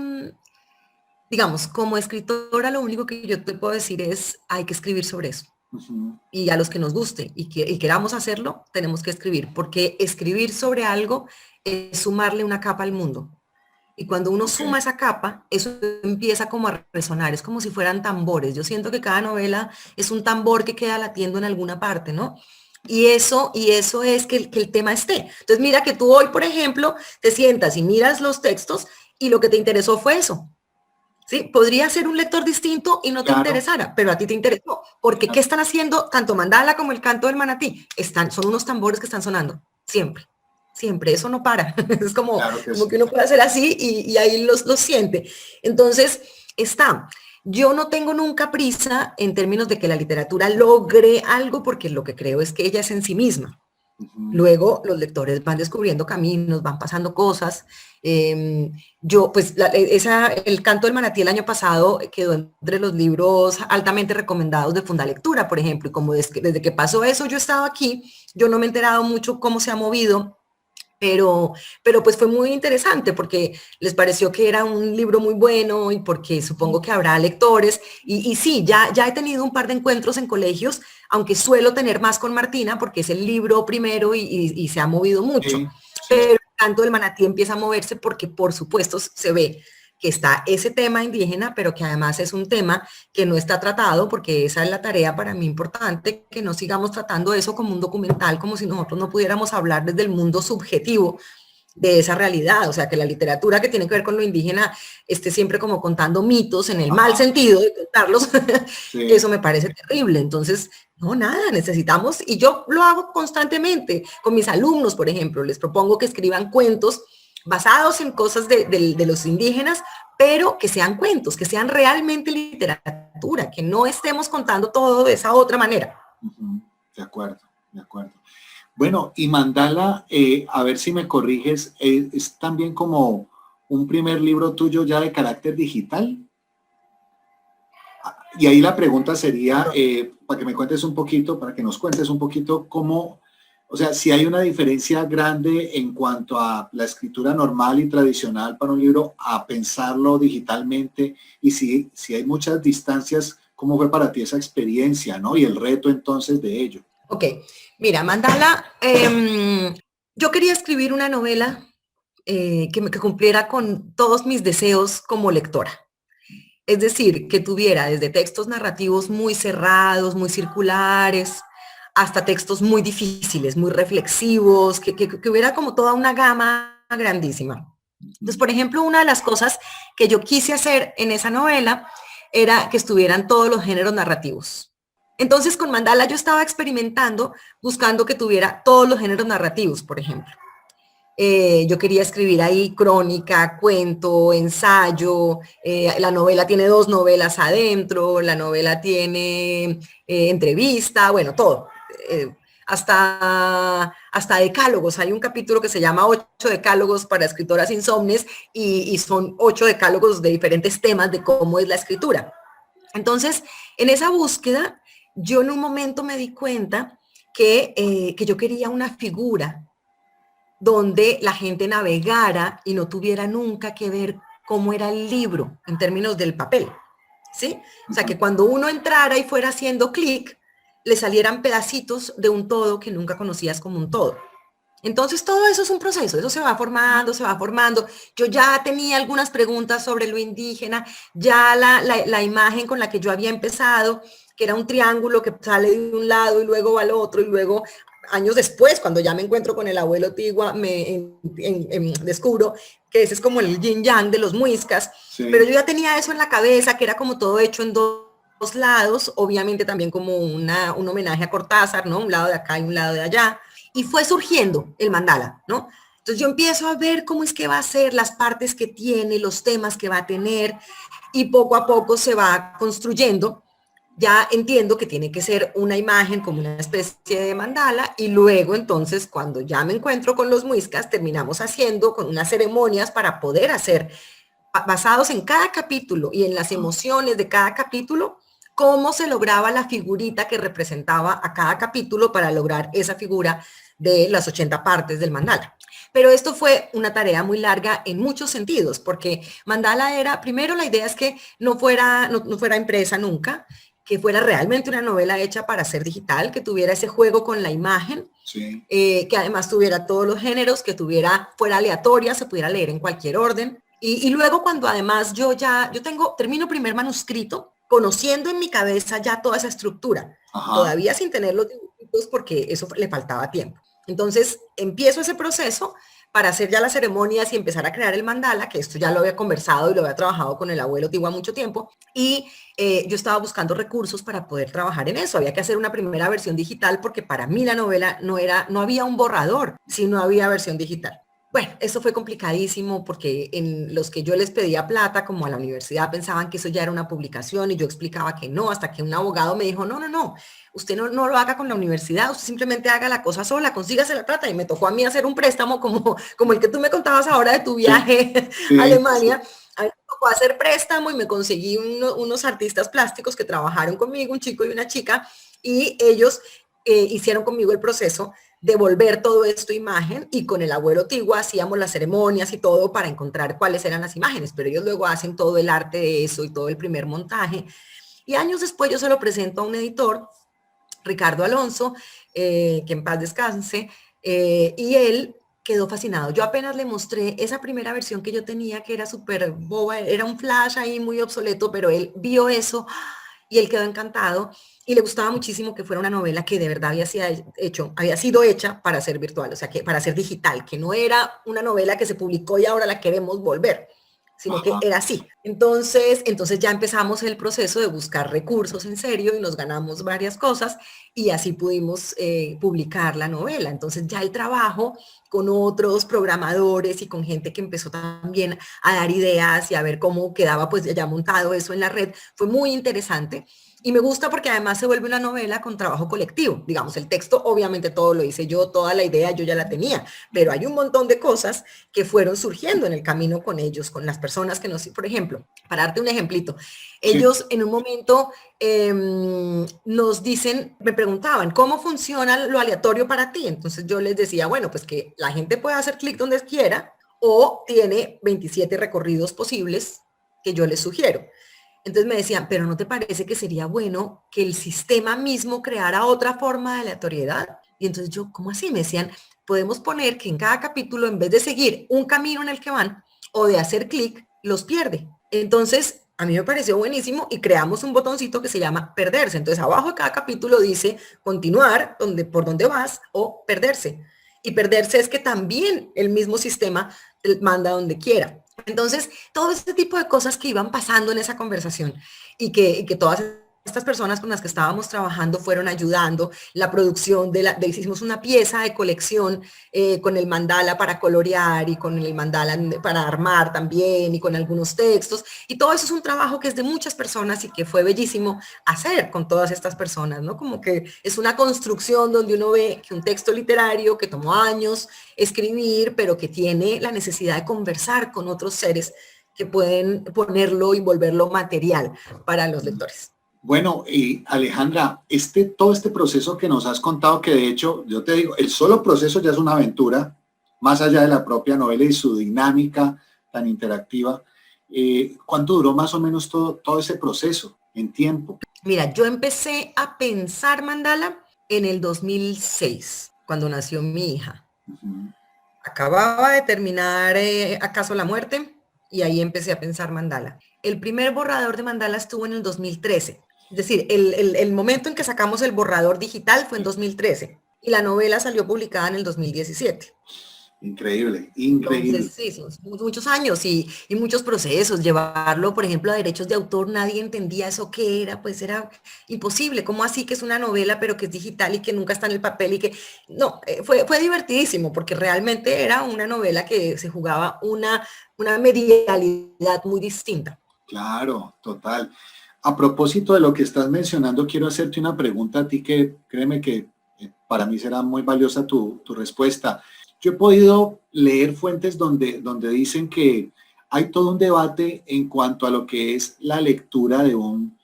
digamos, como escritora, lo único que yo te puedo decir es, hay que escribir sobre eso. Ujú. Y a los que nos guste y queramos hacerlo, tenemos que escribir, porque escribir sobre algo es sumarle una capa al mundo. Y cuando uno Ok, suma esa capa, eso empieza como a resonar, es como si fueran tambores. Yo siento que cada novela es un tambor que queda latiendo en alguna parte, ¿no? Y eso es que el tema esté. Entonces, mira que tú hoy, por ejemplo, te sientas y miras los textos y lo que te interesó fue eso. ¿Sí? Podría ser un lector distinto y no te claro, interesara, pero a ti te interesó. Porque ¿qué claro, están haciendo tanto Mandala como el canto del manatí? Son unos tambores que están sonando, siempre. Siempre, eso no para. Es como, claro que como que sí. uno puede hacer así y ahí los siente. Entonces, está. Yo no tengo nunca prisa en términos de que la literatura logre algo, porque lo que creo es que ella es en sí misma. Ujú. Luego los lectores van descubriendo caminos, van pasando cosas. Yo, pues, el canto del manatí el año pasado quedó entre los libros altamente recomendados de Fundalectura, por ejemplo, y como desde que pasó eso yo he estado aquí, yo no me he enterado mucho cómo se ha movido, pero, pero pues fue muy interesante porque les pareció que era un libro muy bueno y porque supongo que habrá lectores. Y sí, ya he tenido un par de encuentros en colegios, aunque suelo tener más con Martina porque es el libro primero y se ha movido mucho. Sí, sí, Pero el canto del manatí empieza a moverse porque por supuesto se ve que está ese tema indígena, pero que además es un tema que no está tratado, porque esa es la tarea para mí importante, que no sigamos tratando eso como un documental, como si nosotros no pudiéramos hablar desde el mundo subjetivo de esa realidad, o sea, que la literatura que tiene que ver con lo indígena esté siempre como contando mitos en el mal ajá, sentido de contarlos, sí, eso me parece terrible. Entonces, no, nada, necesitamos, y yo lo hago constantemente con mis alumnos, por ejemplo, les propongo que escriban cuentos basados en cosas de los indígenas, pero que sean cuentos, que sean realmente literatura, que no estemos contando todo de esa otra manera. ujú, de acuerdo, de acuerdo. Bueno, y Mandala, a ver si me corriges, es también como un primer libro tuyo ya de carácter digital. Y ahí la pregunta sería, para que me cuentes un poquito, para que nos cuentes un poquito cómo, o sea, si hay una diferencia grande en cuanto a la escritura normal y tradicional para un libro a pensarlo digitalmente, y si hay muchas distancias, ¿cómo fue para ti esa experiencia, ¿no? Y el reto entonces de ello. Ok, mira, Mandala, yo quería escribir una novela que cumpliera con todos mis deseos como lectora. Es decir, que tuviera desde textos narrativos muy cerrados, muy circulares, hasta textos muy difíciles, muy reflexivos, que hubiera como toda una gama grandísima. Entonces, por ejemplo, una de las cosas que yo quise hacer en esa novela era que estuvieran todos los géneros narrativos. Entonces, con Mandala yo estaba experimentando, buscando que tuviera todos los géneros narrativos, por ejemplo. Yo quería escribir ahí crónica, cuento, ensayo. La novela tiene 2 novelas adentro, la novela tiene entrevista, bueno, todo. Hasta decálogos. Hay un capítulo que se llama 8 decálogos para escritoras insomnes y son 8 decálogos de diferentes temas de cómo es la escritura. Entonces, en esa búsqueda, yo en un momento me di cuenta que yo quería una figura donde la gente navegara y no tuviera nunca que ver cómo era el libro en términos del papel, ¿sí? O sea, que cuando uno entrara y fuera haciendo clic, le salieran pedacitos de un todo que nunca conocías como un todo. Entonces todo eso es un proceso, eso se va formando, se va formando. Yo ya tenía algunas preguntas sobre lo indígena, ya la imagen con la que yo había empezado, que era un triángulo que sale de un lado y luego va al otro y luego años después, cuando ya me encuentro con el abuelo Tigua, descubro que ese es como el yin yang de los muiscas, sí. Pero yo ya tenía eso en la cabeza, que era como todo hecho en dos lados, obviamente también como un homenaje a Cortázar, ¿no? Un lado de acá y un lado de allá, y fue surgiendo el mandala, ¿no? Entonces yo empiezo a ver cómo es que va a ser, las partes que tiene, los temas que va a tener, y poco a poco se va construyendo. Ya entiendo que tiene que ser una imagen como una especie de mandala y luego entonces cuando ya me encuentro con los muiscas terminamos haciendo con unas ceremonias para poder hacer, basados en cada capítulo y en las emociones de cada capítulo, cómo se lograba la figurita que representaba a cada capítulo para lograr esa figura de las 80 partes del mandala. Pero esto fue una tarea muy larga en muchos sentidos, porque mandala era, primero la idea es que no fuera impresa nunca, que fuera realmente una novela hecha para ser digital, que tuviera ese juego con la imagen, sí. Que además tuviera todos los géneros, que fuera aleatoria, se pudiera leer en cualquier orden. Y luego cuando además termino primer manuscrito, conociendo en mi cabeza ya toda esa estructura, ajá, todavía sin tener los dibujitos porque eso le faltaba tiempo. Entonces empiezo ese proceso para hacer ya las ceremonias y empezar a crear el mandala, que esto ya lo había conversado y lo había trabajado con el abuelo Tigua mucho tiempo, y yo estaba buscando recursos para poder trabajar en eso. Había que hacer una primera versión digital porque para mí la novela no había un borrador, sino había versión digital. Bueno, eso fue complicadísimo porque en los que yo les pedía plata, como a la universidad, pensaban que eso ya era una publicación y yo explicaba que no, hasta que un abogado me dijo, no, usted no lo haga con la universidad, usted simplemente haga la cosa sola, consígase la plata. Y me tocó a mí hacer un préstamo como el que tú me contabas ahora de tu viaje a Alemania. Sí. A mí me tocó hacer préstamo y me conseguí unos artistas plásticos que trabajaron conmigo, un chico y una chica, y ellos hicieron conmigo el proceso de volver todo esto imagen, y con el abuelo Tigua hacíamos las ceremonias y todo para encontrar cuáles eran las imágenes, pero ellos luego hacen todo el arte de eso y todo el primer montaje. Y años después yo se lo presento a un editor, Ricardo Alonso, que en paz descanse, y él quedó fascinado. Yo apenas le mostré esa primera versión que yo tenía, que era súper boba, era un flash ahí muy obsoleto, pero él vio eso y él quedó encantado y le gustaba muchísimo que fuera una novela que de verdad había sido hecha para ser virtual, o sea, que para ser digital, que no era una novela que se publicó y ahora la queremos volver, sino que era así. Entonces ya empezamos el proceso de buscar recursos en serio y nos ganamos varias cosas y así pudimos publicar la novela. Entonces ya el trabajo con otros programadores y con gente que empezó también a dar ideas y a ver cómo quedaba pues ya montado eso en la red fue muy interesante. Y me gusta porque además se vuelve una novela con trabajo colectivo. Digamos, el texto obviamente todo lo hice yo, toda la idea yo ya la tenía, pero hay un montón de cosas que fueron surgiendo en el camino con ellos, con las personas que nos... Por ejemplo, para darte un ejemplito, ellos en un momento nos dicen, me preguntaban, ¿cómo funciona lo aleatorio para ti? Entonces yo les decía, bueno, pues que la gente puede hacer clic donde quiera o tiene 27 recorridos posibles que yo les sugiero. Entonces me decían, pero ¿no te parece que sería bueno que el sistema mismo creara otra forma de aleatoriedad? Y entonces yo, ¿cómo así? Me decían, podemos poner que en cada capítulo, en vez de seguir un camino en el que van o de hacer clic, los pierde. Entonces, a mí me pareció buenísimo y creamos un botoncito que se llama perderse. Entonces, abajo de cada capítulo dice continuar por donde vas o perderse. Y perderse es que también el mismo sistema manda donde quiera. Entonces, todo este tipo de cosas que iban pasando en esa conversación y que todas estas personas con las que estábamos trabajando fueron ayudando, la producción hicimos una pieza de colección con el mandala para colorear y con el mandala para armar también y con algunos textos, y todo eso es un trabajo que es de muchas personas y que fue bellísimo hacer con todas estas personas, ¿no? Como que es una construcción donde uno ve que un texto literario que tomó años escribir, pero que tiene la necesidad de conversar con otros seres que pueden ponerlo y volverlo material para los lectores. Bueno, y Alejandra, todo este proceso que nos has contado, que de hecho, yo te digo, el solo proceso ya es una aventura, más allá de la propia novela y su dinámica tan interactiva. ¿Cuánto duró más o menos todo ese proceso en tiempo? Mira, yo empecé a pensar mandala en el 2006, cuando nació mi hija. Uh-huh. Acababa de terminar ¿Acaso la muerte? Y ahí empecé a pensar mandala. El primer borrador de mandala estuvo en el 2013. Es decir, el momento en que sacamos el borrador digital fue en 2013 y la novela salió publicada en el 2017. Increíble, increíble. Entonces, sí, son muchos años y muchos procesos. Llevarlo, por ejemplo, a derechos de autor, nadie entendía eso qué era, pues era imposible. ¿Cómo así que es una novela pero que es digital y que nunca está en el papel y que... No, fue divertidísimo porque realmente era una novela que se jugaba una medialidad muy distinta. Claro, total. A propósito de lo que estás mencionando, quiero hacerte una pregunta a ti que créeme que para mí será muy valiosa tu respuesta. Yo he podido leer fuentes donde dicen que hay todo un debate en cuanto a lo que es la lectura de un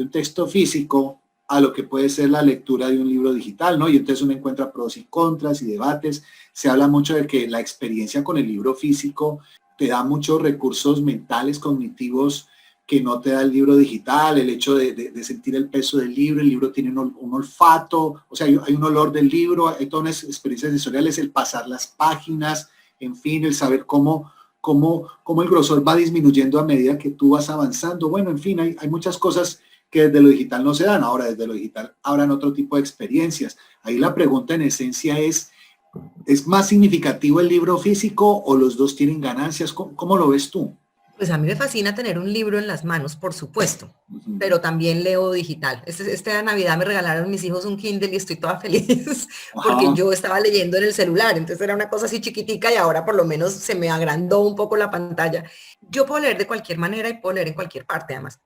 texto físico a lo que puede ser la lectura de un libro digital, ¿no? Y entonces uno encuentra pros y contras y debates. Se habla mucho de que la experiencia con el libro físico te da muchos recursos mentales, cognitivos, que no te da el libro digital, el hecho de sentir el peso del libro. El libro tiene un olfato, o sea, hay un olor del libro, hay todas unas experiencias sensoriales, el pasar las páginas, en fin, el saber cómo el grosor va disminuyendo a medida que tú vas avanzando. Bueno, en fin, hay muchas cosas que desde lo digital no se dan. Ahora desde lo digital habrán otro tipo de experiencias. Ahí la pregunta en esencia ¿es más significativo el libro físico o los dos tienen ganancias? ¿Cómo lo ves tú? Pues a mí me fascina tener un libro en las manos, por supuesto, pero también leo digital. Esta Navidad me regalaron mis hijos un Kindle y estoy toda feliz porque yo estaba leyendo en el celular, entonces era una cosa así chiquitica y ahora por lo menos se me agrandó un poco la pantalla. Yo puedo leer de cualquier manera y puedo leer en cualquier parte además.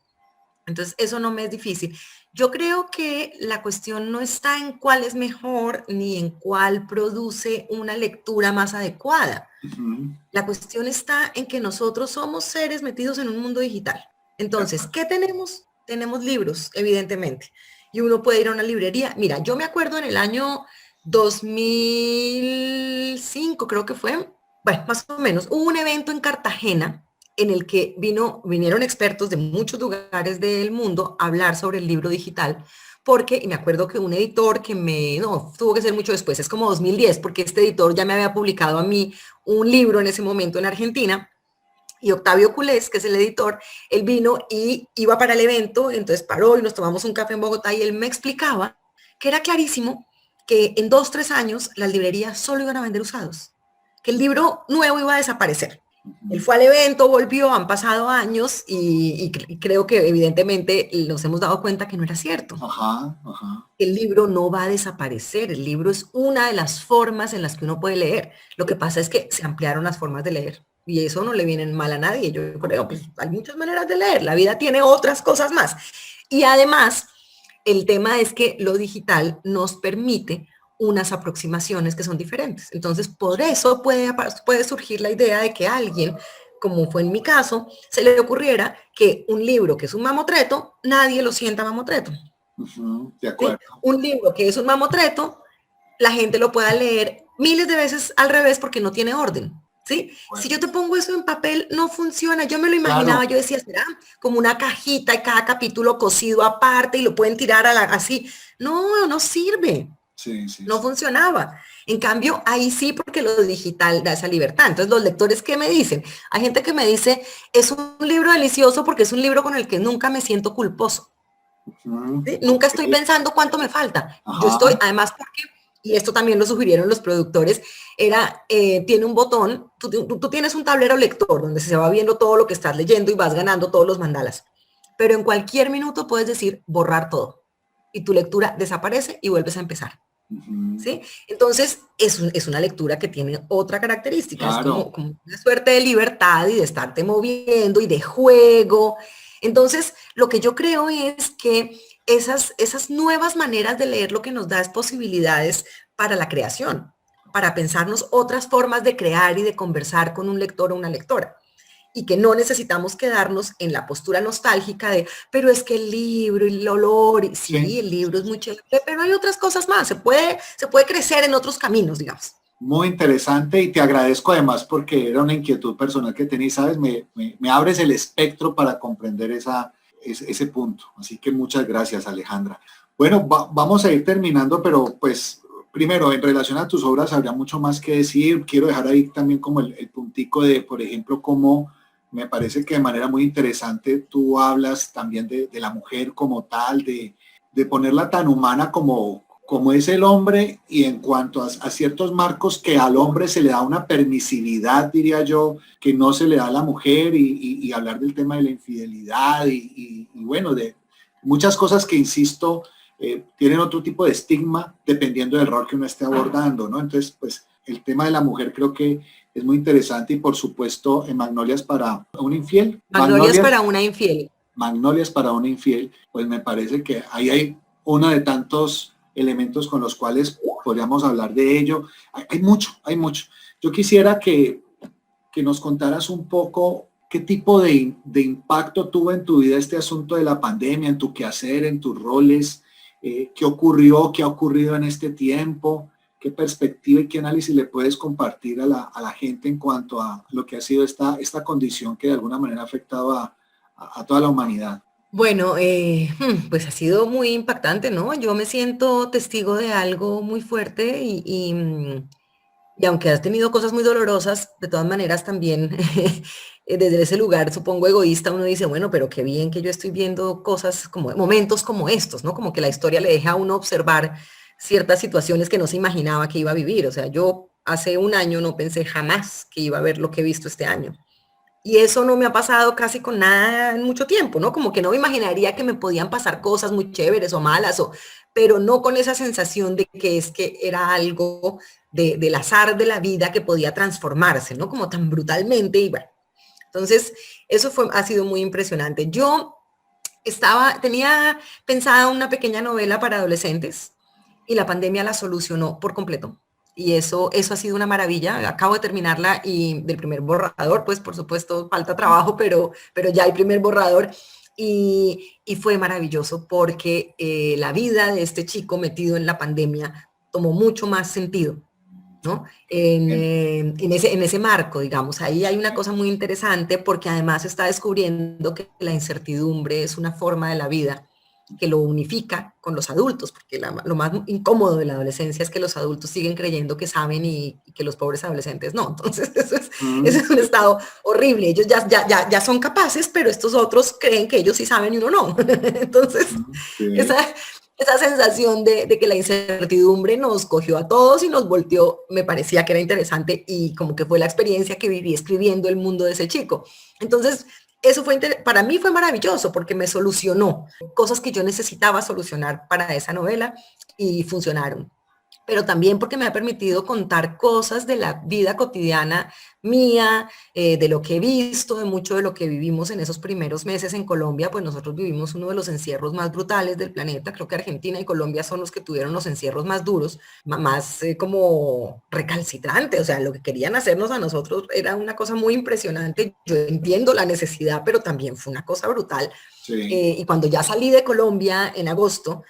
Entonces eso no me es difícil. Yo creo que la cuestión no está en cuál es mejor ni en cuál produce una lectura más adecuada. La cuestión está en que nosotros somos seres metidos en un mundo digital. Entonces, ¿qué tenemos? Tenemos libros, evidentemente. Y uno puede ir a una librería. Mira, yo me acuerdo en el año 2005, creo que fue, bueno, más o menos, hubo un evento en Cartagena en el que vinieron expertos de muchos lugares del mundo a hablar sobre el libro digital. Porque, y me acuerdo que un editor tuvo que ser mucho después, es como 2010, porque este editor ya me había publicado a mí un libro en ese momento en Argentina, y Octavio Culés, que es el editor, él vino y iba para el evento, entonces paró y nos tomamos un café en Bogotá y él me explicaba que era clarísimo que en 2-3 años las librerías solo iban a vender usados, que el libro nuevo iba a desaparecer. Él fue al evento, volvió, han pasado años y creo que evidentemente nos hemos dado cuenta que no era cierto. El libro no va a desaparecer, el libro es una de las formas en las que uno puede leer. Lo que pasa es que se ampliaron las formas de leer y eso no le viene mal a nadie. Yo creo, pues hay muchas maneras de leer, la vida tiene otras cosas más. Y además, el tema es que lo digital nos permite unas aproximaciones que son diferentes. Entonces, por eso puede surgir la idea de que alguien, como fue en mi caso, se le ocurriera que un libro que es un mamotreto, nadie lo sienta mamotreto. De acuerdo. ¿Sí? Un libro que es un mamotreto, la gente lo pueda leer miles de veces al revés porque no tiene orden. ¿Sí? Bueno. Si yo te pongo eso en papel, no funciona. Yo me lo imaginaba, claro. Yo decía, será como una cajita y cada capítulo cosido aparte y lo pueden tirar así. No sirve. Sí, no funcionaba. En cambio, ahí sí, porque lo digital da esa libertad. Entonces, los lectores, ¿qué me dicen? Hay gente que me dice, es un libro delicioso porque es un libro con el que nunca me siento culposo. ¿Sí? Nunca estoy pensando cuánto me falta. Yo estoy, además, porque y esto también lo sugirieron los productores, tiene un botón, tú tienes un tablero lector donde se va viendo todo lo que estás leyendo y vas ganando todos los mandalas, pero en cualquier minuto puedes decir borrar todo y tu lectura desaparece y vuelves a empezar. ¿Sí? Entonces, es una lectura que tiene otra característica, Claro. es como una suerte de libertad y de estarte moviendo y de juego. Entonces, lo que yo creo es que esas nuevas maneras de leer lo que nos da es posibilidades para la creación, para pensarnos otras formas de crear y de conversar con un lector o una lectora. Y que no necesitamos quedarnos en la postura nostálgica de, pero es que el libro y el olor, y sí, Sí. el libro es muy chévere, pero hay otras cosas más, se puede crecer en otros caminos, digamos. Muy interesante y te agradezco además porque era una inquietud personal que tenía, ¿sabes? Me abres el espectro para comprender ese punto. Así que muchas gracias, Alejandra. Bueno, vamos a ir terminando, pero pues primero, en relación a tus obras habría mucho más que decir. Quiero dejar ahí también como el puntico de, por ejemplo, cómo me parece que de manera muy interesante tú hablas también de la mujer como tal, de ponerla tan humana como es el hombre y en cuanto a ciertos marcos que al hombre se le da una permisividad, diría yo, que no se le da a la mujer y hablar del tema de la infidelidad y bueno, de muchas cosas que, insisto, tienen otro tipo de estigma dependiendo del rol que uno esté abordando, ¿no? Entonces, pues el tema de la mujer creo que es muy interesante y por supuesto en Magnolias para un infiel. Magnolias para una infiel. Magnolias para una infiel, pues me parece que ahí hay uno de tantos elementos con los cuales podríamos hablar de ello. Hay mucho, hay mucho. Yo quisiera que nos contaras un poco qué tipo de impacto tuvo en tu vida este asunto de la pandemia, en tu quehacer, en tus roles, qué ocurrió, qué ha ocurrido en este tiempo, qué perspectiva y qué análisis le puedes compartir a la gente en cuanto a lo que ha sido esta condición que de alguna manera ha afectado a toda la humanidad. Bueno, pues ha sido muy impactante, ¿no? Yo me siento testigo de algo muy fuerte y aunque has tenido cosas muy dolorosas, de todas maneras también desde ese lugar, supongo egoísta, uno dice, bueno, pero qué bien que yo estoy viendo cosas como momentos como estos, ¿no? Como que la historia le deja a uno observar ciertas situaciones que no se imaginaba que iba a vivir. O sea, yo hace un año no pensé jamás que iba a ver lo que he visto este año. Y eso no me ha pasado casi con nada en mucho tiempo, ¿no? Como que no me imaginaría que me podían pasar cosas muy chéveres o malas, pero no con esa sensación de que es que era algo del azar de la vida que podía transformarse, ¿no? Como tan brutalmente y bueno. Entonces, ha sido muy impresionante. Yo tenía pensada una pequeña novela para adolescentes y la pandemia la solucionó por completo. Y eso ha sido una maravilla. Acabo de terminarla y del primer borrador, pues por supuesto falta trabajo, pero ya hay primer borrador. Y fue maravilloso porque la vida de este chico metido en la pandemia tomó mucho más sentido, ¿no? En ese marco, digamos, ahí hay una cosa muy interesante porque además está descubriendo que la incertidumbre es una forma de la vida que lo unifica con los adultos, porque lo más incómodo de la adolescencia es que los adultos siguen creyendo que saben y que los pobres adolescentes no. Entonces, ese es un estado horrible. Ellos ya son capaces, pero estos otros creen que ellos sí saben y uno no. Entonces, esa sensación de que la incertidumbre nos cogió a todos y nos volteó, me parecía que era interesante y como que fue la experiencia que viví escribiendo el mundo de ese chico. Entonces, eso para mí fue maravilloso porque me solucionó cosas que yo necesitaba solucionar para esa novela y funcionaron. Pero también porque me ha permitido contar cosas de la vida cotidiana mía, de lo que he visto, de mucho de lo que vivimos en esos primeros meses en Colombia, pues nosotros vivimos uno de los encierros más brutales del planeta. Creo que Argentina y Colombia son los que tuvieron los encierros más duros, más como recalcitrantes. O sea, lo que querían hacernos a nosotros era una cosa muy impresionante. Yo entiendo la necesidad, pero también fue una cosa brutal. Sí. Y cuando ya salí de Colombia en agosto,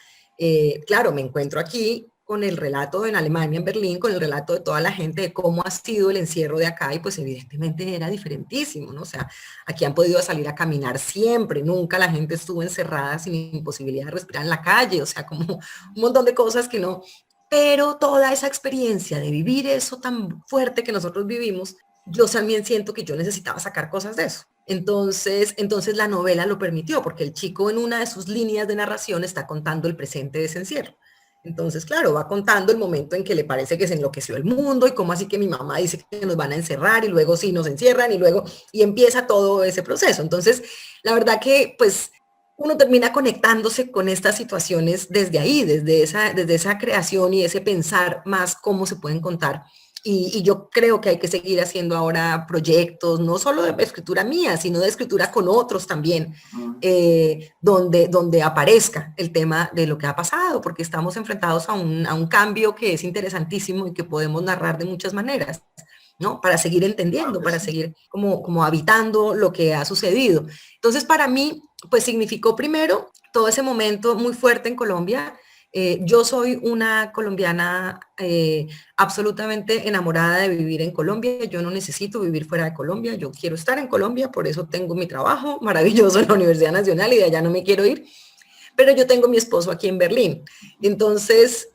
claro, me encuentro aquí con el relato en Alemania, en Berlín, con el relato de toda la gente de cómo ha sido el encierro de acá y pues evidentemente era diferentísimo, ¿no? O sea, aquí han podido salir a caminar siempre, nunca la gente estuvo encerrada sin imposibilidad de respirar en la calle, o sea, como un montón de cosas que no, pero toda esa experiencia de vivir eso tan fuerte que nosotros vivimos, yo también siento que yo necesitaba sacar cosas de eso. Entonces la novela lo permitió, porque el chico en una de sus líneas de narración está contando el presente de ese encierro. Entonces, claro, va contando el momento en que le parece que se enloqueció el mundo y cómo así que mi mamá dice que nos van a encerrar y luego sí nos encierran y luego, y empieza todo ese proceso. Entonces, la verdad que pues uno termina conectándose con estas situaciones desde ahí, desde esa creación y ese pensar más cómo se pueden contar. Y yo creo que hay que seguir haciendo ahora proyectos, no solo de escritura mía, sino de escritura con otros también, donde aparezca el tema de lo que ha pasado, porque estamos enfrentados a un cambio que es interesantísimo y que podemos narrar de muchas maneras, ¿no? Para seguir entendiendo, para seguir como habitando lo que ha sucedido. Entonces, para mí, pues significó primero todo ese momento muy fuerte en Colombia. Yo soy una colombiana absolutamente enamorada de vivir en Colombia. Yo no necesito vivir fuera de Colombia. Yo quiero estar en Colombia, por eso tengo mi trabajo maravilloso en la Universidad Nacional y de allá no me quiero ir. Pero yo tengo mi esposo aquí en Berlín. Entonces,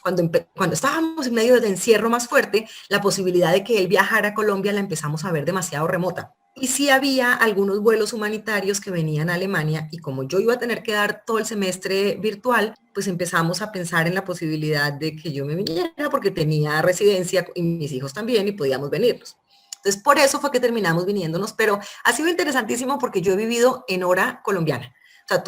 cuando estábamos en medio de encierro más fuerte, la posibilidad de que él viajara a Colombia la empezamos a ver demasiado remota. Y sí había algunos vuelos humanitarios que venían a Alemania y como yo iba a tener que dar todo el semestre virtual, pues empezamos a pensar en la posibilidad de que yo me viniera porque tenía residencia y mis hijos también y podíamos venirnos. Entonces, por eso fue que terminamos viniéndonos, pero ha sido interesantísimo porque yo he vivido en hora colombiana. O sea,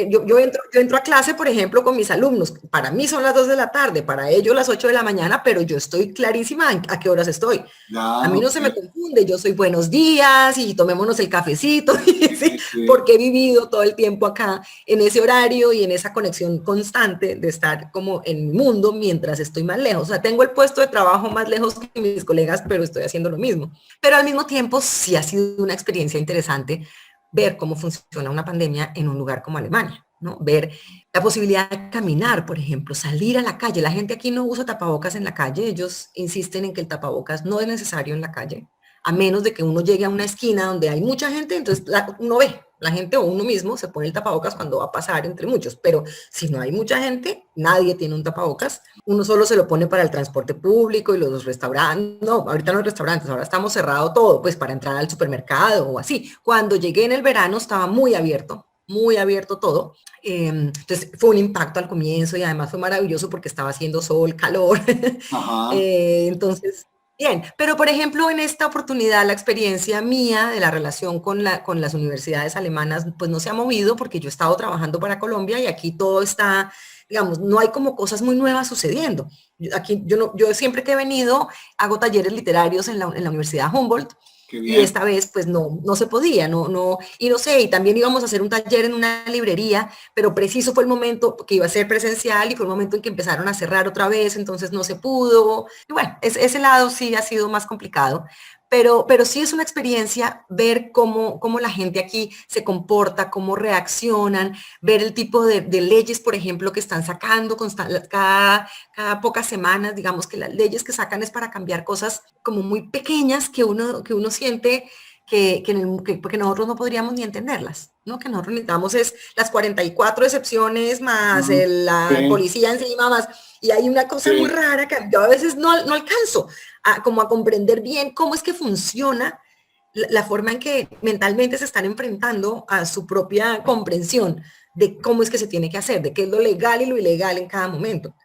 yo entro a clase, por ejemplo, con mis alumnos. Para mí son las 2 de la tarde, para ellos las 8 de la mañana, pero yo estoy clarísima a qué horas estoy. A mí no se me confunde, yo soy buenos días y tomémonos el cafecito, ¿sí? Porque he vivido todo el tiempo acá en ese horario y en esa conexión constante de estar como en mi mundo mientras estoy más lejos. O sea, tengo el puesto de trabajo más lejos que mis colegas, pero estoy haciendo lo mismo. Pero al mismo tiempo sí ha sido una experiencia interesante ver cómo funciona una pandemia en un lugar como Alemania, ¿no? Ver la posibilidad de caminar, por ejemplo, salir a la calle. La gente aquí no usa tapabocas en la calle, ellos insisten en que el tapabocas no es necesario en la calle, a menos de que uno llegue a una esquina donde hay mucha gente, entonces uno ve, la gente o uno mismo se pone el tapabocas cuando va a pasar entre muchos, pero si no hay mucha gente, nadie tiene un tapabocas, uno solo se lo pone para el transporte público y los restaurantes, no, ahorita no los restaurantes, ahora estamos cerrado todo, pues para entrar al supermercado o así. Cuando llegué en el verano estaba muy abierto todo. Entonces fue un impacto al comienzo y además fue maravilloso porque estaba haciendo sol, calor. Entonces, bien, pero por ejemplo, en esta oportunidad, la experiencia mía de la relación con las universidades alemanas, pues no se ha movido porque yo he estado trabajando para Colombia y aquí todo está, digamos, no hay como cosas muy nuevas sucediendo. Yo siempre que he venido hago talleres literarios en la Universidad Humboldt. Y esta vez pues no se podía, y no sé, y también íbamos a hacer un taller en una librería, pero preciso fue el momento que iba a ser presencial y fue el momento en que empezaron a cerrar otra vez, entonces no se pudo, y bueno, ese lado sí ha sido más complicado, pero sí es una experiencia ver cómo la gente aquí se comporta, cómo reaccionan, ver el tipo de leyes, por ejemplo, que están sacando cada pocas semanas, digamos que las leyes que sacan es para cambiar cosas como muy pequeñas que uno siente que nosotros no podríamos ni entenderlas, ¿no? Que nosotros necesitamos es las 44 excepciones más la policía encima más, y hay una cosa muy rara que yo a veces no alcanzo como a comprender bien cómo es que funciona la forma en que mentalmente se están enfrentando a su propia comprensión de cómo es que se tiene que hacer, de qué es lo legal y lo ilegal en cada momento.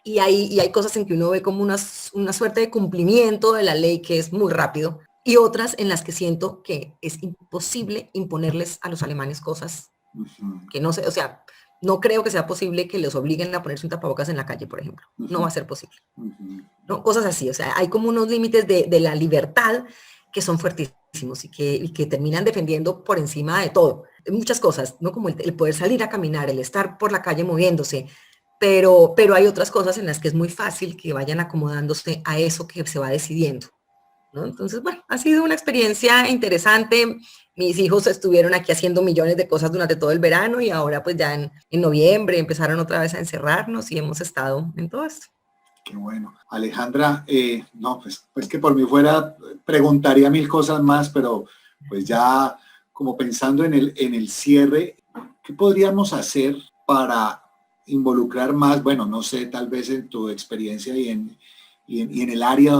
Y hay cosas en que uno ve como una suerte de cumplimiento de la ley que es muy rápido y otras en las que siento que es imposible imponerles a los alemanes cosas que no sé, o sea, no creo que sea posible que les obliguen a ponerse un tapabocas en la calle, por ejemplo. No va a ser posible. ¿No? Cosas así, o sea, hay como unos límites de la libertad que son fuertísimos y que terminan defendiendo por encima de todo. Muchas cosas, ¿no? Como el poder salir a caminar, el estar por la calle moviéndose, pero hay otras cosas en las que es muy fácil que vayan acomodándose a eso que se va decidiendo, ¿no? Entonces, bueno, ha sido una experiencia interesante. Mis hijos estuvieron aquí haciendo millones de cosas durante todo el verano y ahora pues ya en noviembre empezaron otra vez a encerrarnos y hemos estado en todo esto. Qué bueno. Alejandra, no, pues que por mí fuera, preguntaría mil cosas más, pero pues ya como pensando en el cierre, ¿qué podríamos hacer para involucrar más, bueno, no sé, tal vez en tu experiencia y en el área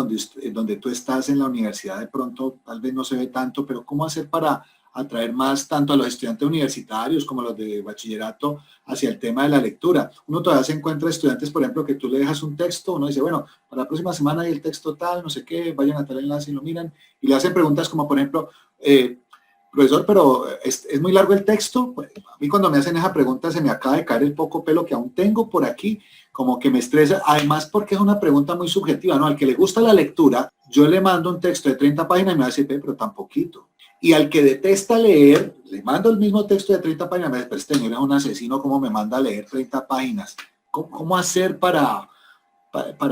donde tú estás en la universidad, de pronto tal vez no se ve tanto, pero cómo hacer para atraer más tanto a los estudiantes universitarios como a los de bachillerato hacia el tema de la lectura. Uno todavía se encuentra estudiantes, por ejemplo, que tú le dejas un texto, uno dice, bueno, para la próxima semana hay el texto tal, no sé qué, vayan a tal enlace y lo miran, y le hacen preguntas como, por ejemplo, profesor, pero ¿es muy largo el texto? Pues, a mí cuando me hacen esa pregunta se me acaba de caer el poco pelo que aún tengo por aquí, como que me estresa, además porque es una pregunta muy subjetiva, ¿no? Al que le gusta la lectura, yo le mando un texto de 30 páginas y me va a decir, pero tan poquito. Y al que detesta leer, le mando el mismo texto de 30 páginas, me dice, pero este señor es un asesino, ¿cómo me manda a leer 30 páginas? ¿Cómo hacer para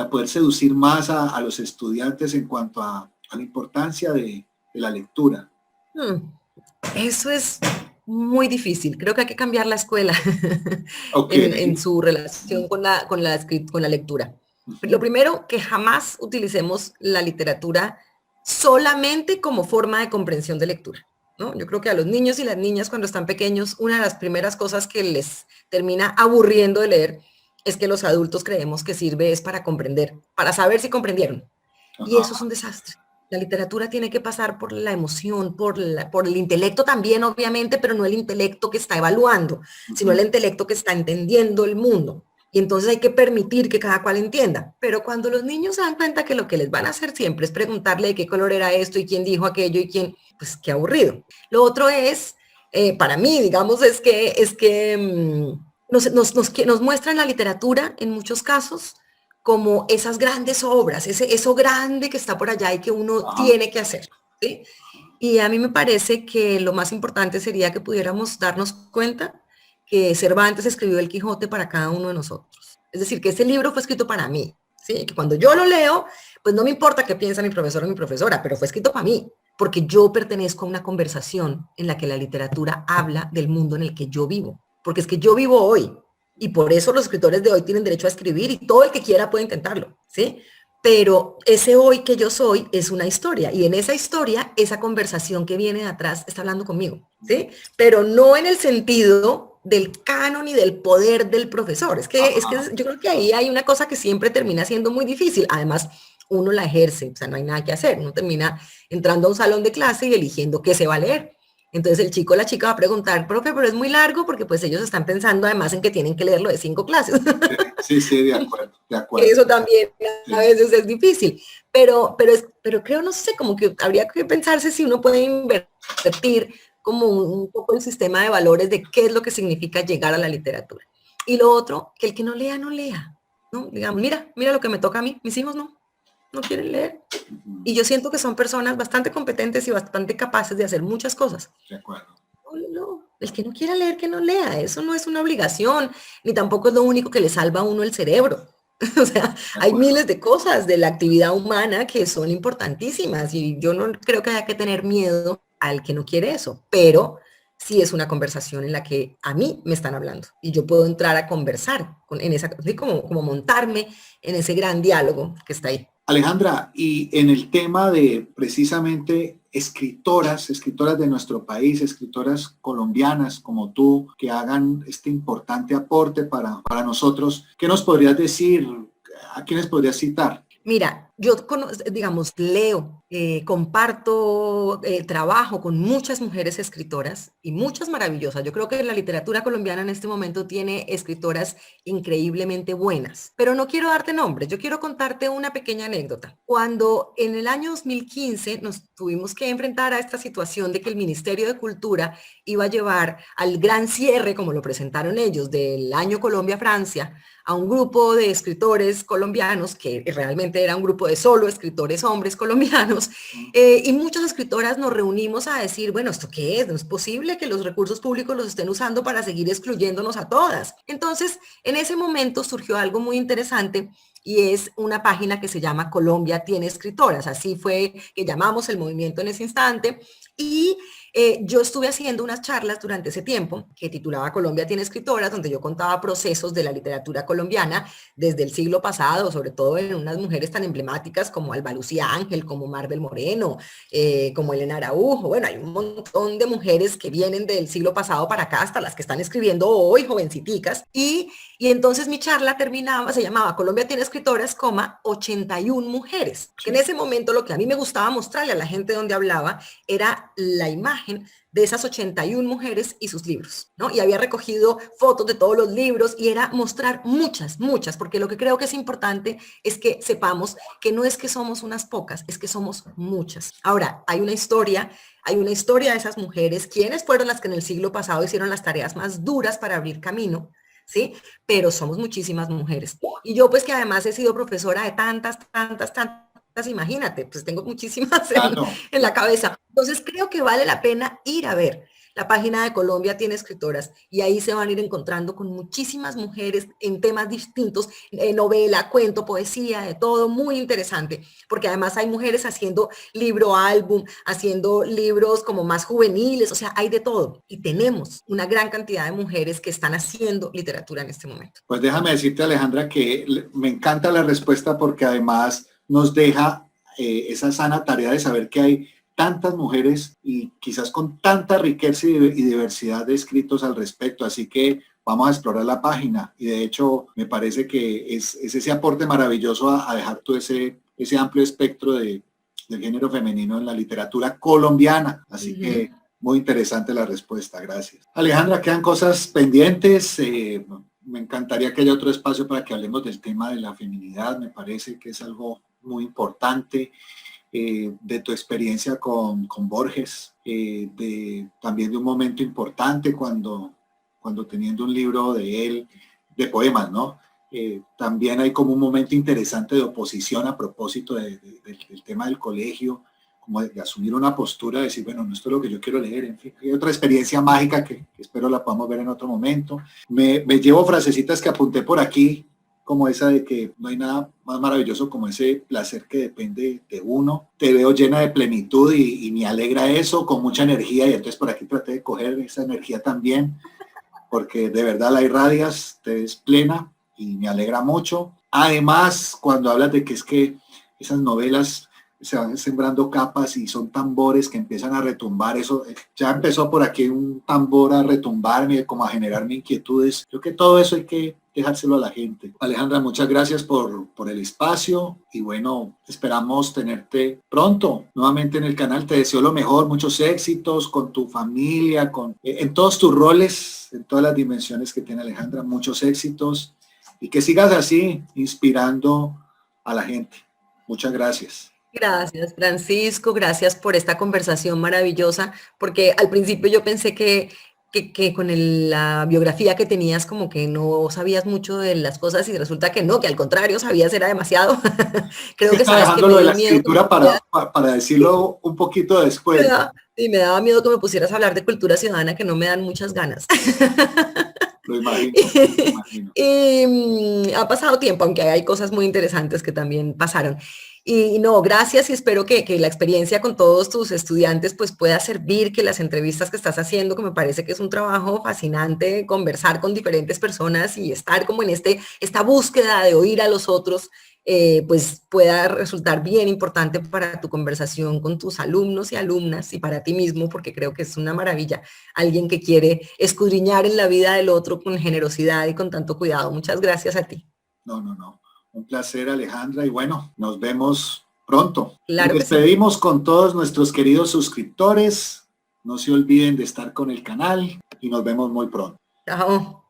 poder seducir más a los estudiantes en cuanto a la importancia de la lectura? Eso es muy difícil. Creo que hay que cambiar la escuela Okay. en su relación con la lectura. Lo primero, que jamás utilicemos la literatura solamente como forma de comprensión de lectura, ¿no? Yo creo que a los niños y las niñas cuando están pequeños, una de las primeras cosas que les termina aburriendo de leer es que los adultos creemos que sirve es para comprender, para saber si comprendieron. Y eso es un desastre. La literatura tiene que pasar por la emoción, por el intelecto también, obviamente, pero no el intelecto que está evaluando, sino el intelecto que está entendiendo el mundo. Y entonces hay que permitir que cada cual entienda. Pero cuando los niños se dan cuenta que lo que les van a hacer siempre es preguntarle de qué color era esto y quién dijo aquello y quién, pues qué aburrido. Lo otro es, para mí, digamos, es que nos muestran la literatura en muchos casos como esas grandes obras, eso grande que está por allá y que uno tiene que hacer, ¿sí? Y a mí me parece que lo más importante sería que pudiéramos darnos cuenta que Cervantes escribió el Quijote para cada uno de nosotros. Es decir, que ese libro fue escrito para mí, ¿sí? Que cuando yo lo leo, pues no me importa qué piensa mi profesor o mi profesora, pero fue escrito para mí, porque yo pertenezco a una conversación en la que la literatura habla del mundo en el que yo vivo, porque es que yo vivo hoy, y por eso los escritores de hoy tienen derecho a escribir y todo el que quiera puede intentarlo, ¿sí? Pero ese hoy que yo soy es una historia y en esa historia, esa conversación que viene de atrás está hablando conmigo, ¿sí? Pero no en el sentido del canon y del poder del profesor. Es que yo creo que ahí hay una cosa que siempre termina siendo muy difícil. Además, uno la ejerce, o sea, no hay nada que hacer. Uno termina entrando a un salón de clase y eligiendo qué se va a leer. Entonces el chico o la chica va a preguntar, profe, pero es muy largo porque pues ellos están pensando además en que tienen que leerlo de 5 clases. Sí, de acuerdo, de acuerdo. Eso también a veces es difícil, pero creo, no sé, como que habría que pensarse si uno puede invertir como un poco el sistema de valores de qué es lo que significa llegar a la literatura. Y lo otro, que el que no lea, no lea, ¿no? Digamos, mira lo que me toca a mí, mis hijos no quieren leer. Y yo siento que son personas bastante competentes y bastante capaces de hacer muchas cosas. De acuerdo. No, el que no quiera leer, que no lea. Eso no es una obligación, ni tampoco es lo único que le salva a uno el cerebro. O sea, hay miles de cosas de la actividad humana que son importantísimas y yo no creo que haya que tener miedo al que no quiere eso, pero sí es una conversación en la que a mí me están hablando y yo puedo entrar a conversar en esa, como montarme en ese gran diálogo que está ahí. Alejandra, y en el tema de precisamente escritoras de nuestro país, escritoras colombianas como tú, que hagan este importante aporte para nosotros, ¿qué nos podrías decir? ¿A quiénes podrías citar? Mira, yo, digamos, leo, comparto, trabajo con muchas mujeres escritoras y muchas maravillosas. Yo creo que la literatura colombiana en este momento tiene escritoras increíblemente buenas, pero no quiero darte nombres, yo quiero contarte una pequeña anécdota. Cuando en el año 2015 nos tuvimos que enfrentar a esta situación de que el Ministerio de Cultura iba a llevar al gran cierre, como lo presentaron ellos, del año Colombia-Francia, a un grupo de escritores colombianos, que realmente era un grupo de solo escritores hombres colombianos, y muchas escritoras nos reunimos a decir, bueno, ¿esto qué es? No es posible que los recursos públicos los estén usando para seguir excluyéndonos a todas. Entonces, en ese momento surgió algo muy interesante y es una página que se llama Colombia tiene escritoras. Así fue que llamamos el movimiento en ese instante. Y yo estuve haciendo unas charlas durante ese tiempo que titulaba Colombia tiene escritoras, donde yo contaba procesos de la literatura colombiana desde el siglo pasado, sobre todo en unas mujeres tan emblemáticas como Alba Lucía Ángel, como Marvel Moreno, como Elena Araujo. Bueno, hay un montón de mujeres que vienen del siglo pasado para acá, hasta las que están escribiendo hoy, jovenciticas. Y entonces mi charla se llamaba Colombia tiene escritoras, 81 mujeres. Que en ese momento lo que a mí me gustaba mostrarle a la gente donde hablaba era la imagen de esas 81 mujeres y sus libros, ¿no? Y había recogido fotos de todos los libros y era mostrar muchas, muchas, porque lo que creo que es importante es que sepamos que no es que somos unas pocas, es que somos muchas. Ahora, hay una historia de esas mujeres, quienes fueron las que en el siglo pasado hicieron las tareas más duras para abrir camino, ¿sí? Pero somos muchísimas mujeres. Y yo pues que además he sido profesora de tantas, imagínate, pues tengo muchísimas en la cabeza. Entonces creo que vale la pena ir a ver. La página de Colombia tiene escritoras y ahí se van a ir encontrando con muchísimas mujeres en temas distintos, novela, cuento, poesía, de todo, muy interesante, porque además hay mujeres haciendo libro álbum, haciendo libros como más juveniles, o sea, hay de todo. Y tenemos una gran cantidad de mujeres que están haciendo literatura en este momento. Pues déjame decirte, Alejandra, que me encanta la respuesta porque además nos deja esa sana tarea de saber que hay tantas mujeres y quizás con tanta riqueza y diversidad de escritos al respecto. Así que vamos a explorar la página y de hecho me parece que es ese aporte maravilloso a dejar todo ese amplio espectro del género femenino en la literatura colombiana. Así que muy interesante la respuesta. Gracias. Alejandra, quedan cosas pendientes. Me encantaría que haya otro espacio para que hablemos del tema de la feminidad. Me parece que es algo muy importante, de tu experiencia con Borges, también de un momento importante cuando teniendo un libro de él, de poemas, ¿no? También hay como un momento interesante de oposición a propósito del tema del colegio, como de asumir una postura, de decir, bueno, no esto es lo que yo quiero leer, en fin, hay otra experiencia mágica que espero la podamos ver en otro momento. Me llevo frasecitas que apunté por aquí, como esa de que no hay nada más maravilloso como ese placer que depende de uno. Te veo llena de plenitud y me alegra eso, con mucha energía, y entonces por aquí traté de coger esa energía también, porque de verdad la irradias, te ves plena y me alegra mucho. Además, cuando hablas de que es que esas novelas se van sembrando capas y son tambores que empiezan a retumbar, eso ya empezó por aquí un tambor a retumbarme, como a generarme inquietudes. Creo que todo eso hay que dejárselo a la gente. Alejandra, muchas gracias por el espacio y bueno, esperamos tenerte pronto nuevamente en el canal. Te deseo lo mejor, muchos éxitos con tu familia, en todos tus roles, en todas las dimensiones que tiene Alejandra, muchos éxitos y que sigas así inspirando a la gente. Muchas gracias. Gracias, Francisco, gracias por esta conversación maravillosa, porque al principio yo pensé que con la biografía que tenías como que no sabías mucho de las cosas y resulta que no, que al contrario, sabías era demasiado. Creo que sabes que me lo de dio la miedo escritura para decirlo un poquito después. Me daba miedo que me pusieras a hablar de cultura ciudadana, que no me dan muchas ganas. Lo imagino, lo imagino. Y ha pasado tiempo, aunque hay cosas muy interesantes que también pasaron. Y no, gracias y espero que la experiencia con todos tus estudiantes pues pueda servir, que las entrevistas que estás haciendo, que me parece que es un trabajo fascinante, conversar con diferentes personas y estar como en esta búsqueda de oír a los otros, pues pueda resultar bien importante para tu conversación con tus alumnos y alumnas y para ti mismo, porque creo que es una maravilla alguien que quiere escudriñar en la vida del otro con generosidad y con tanto cuidado. Muchas gracias a ti. No. Un placer, Alejandra, y bueno, nos vemos pronto. Claro Nos despedimos sí. Con todos nuestros queridos suscriptores. No se olviden de estar con el canal y nos vemos muy pronto. Chao.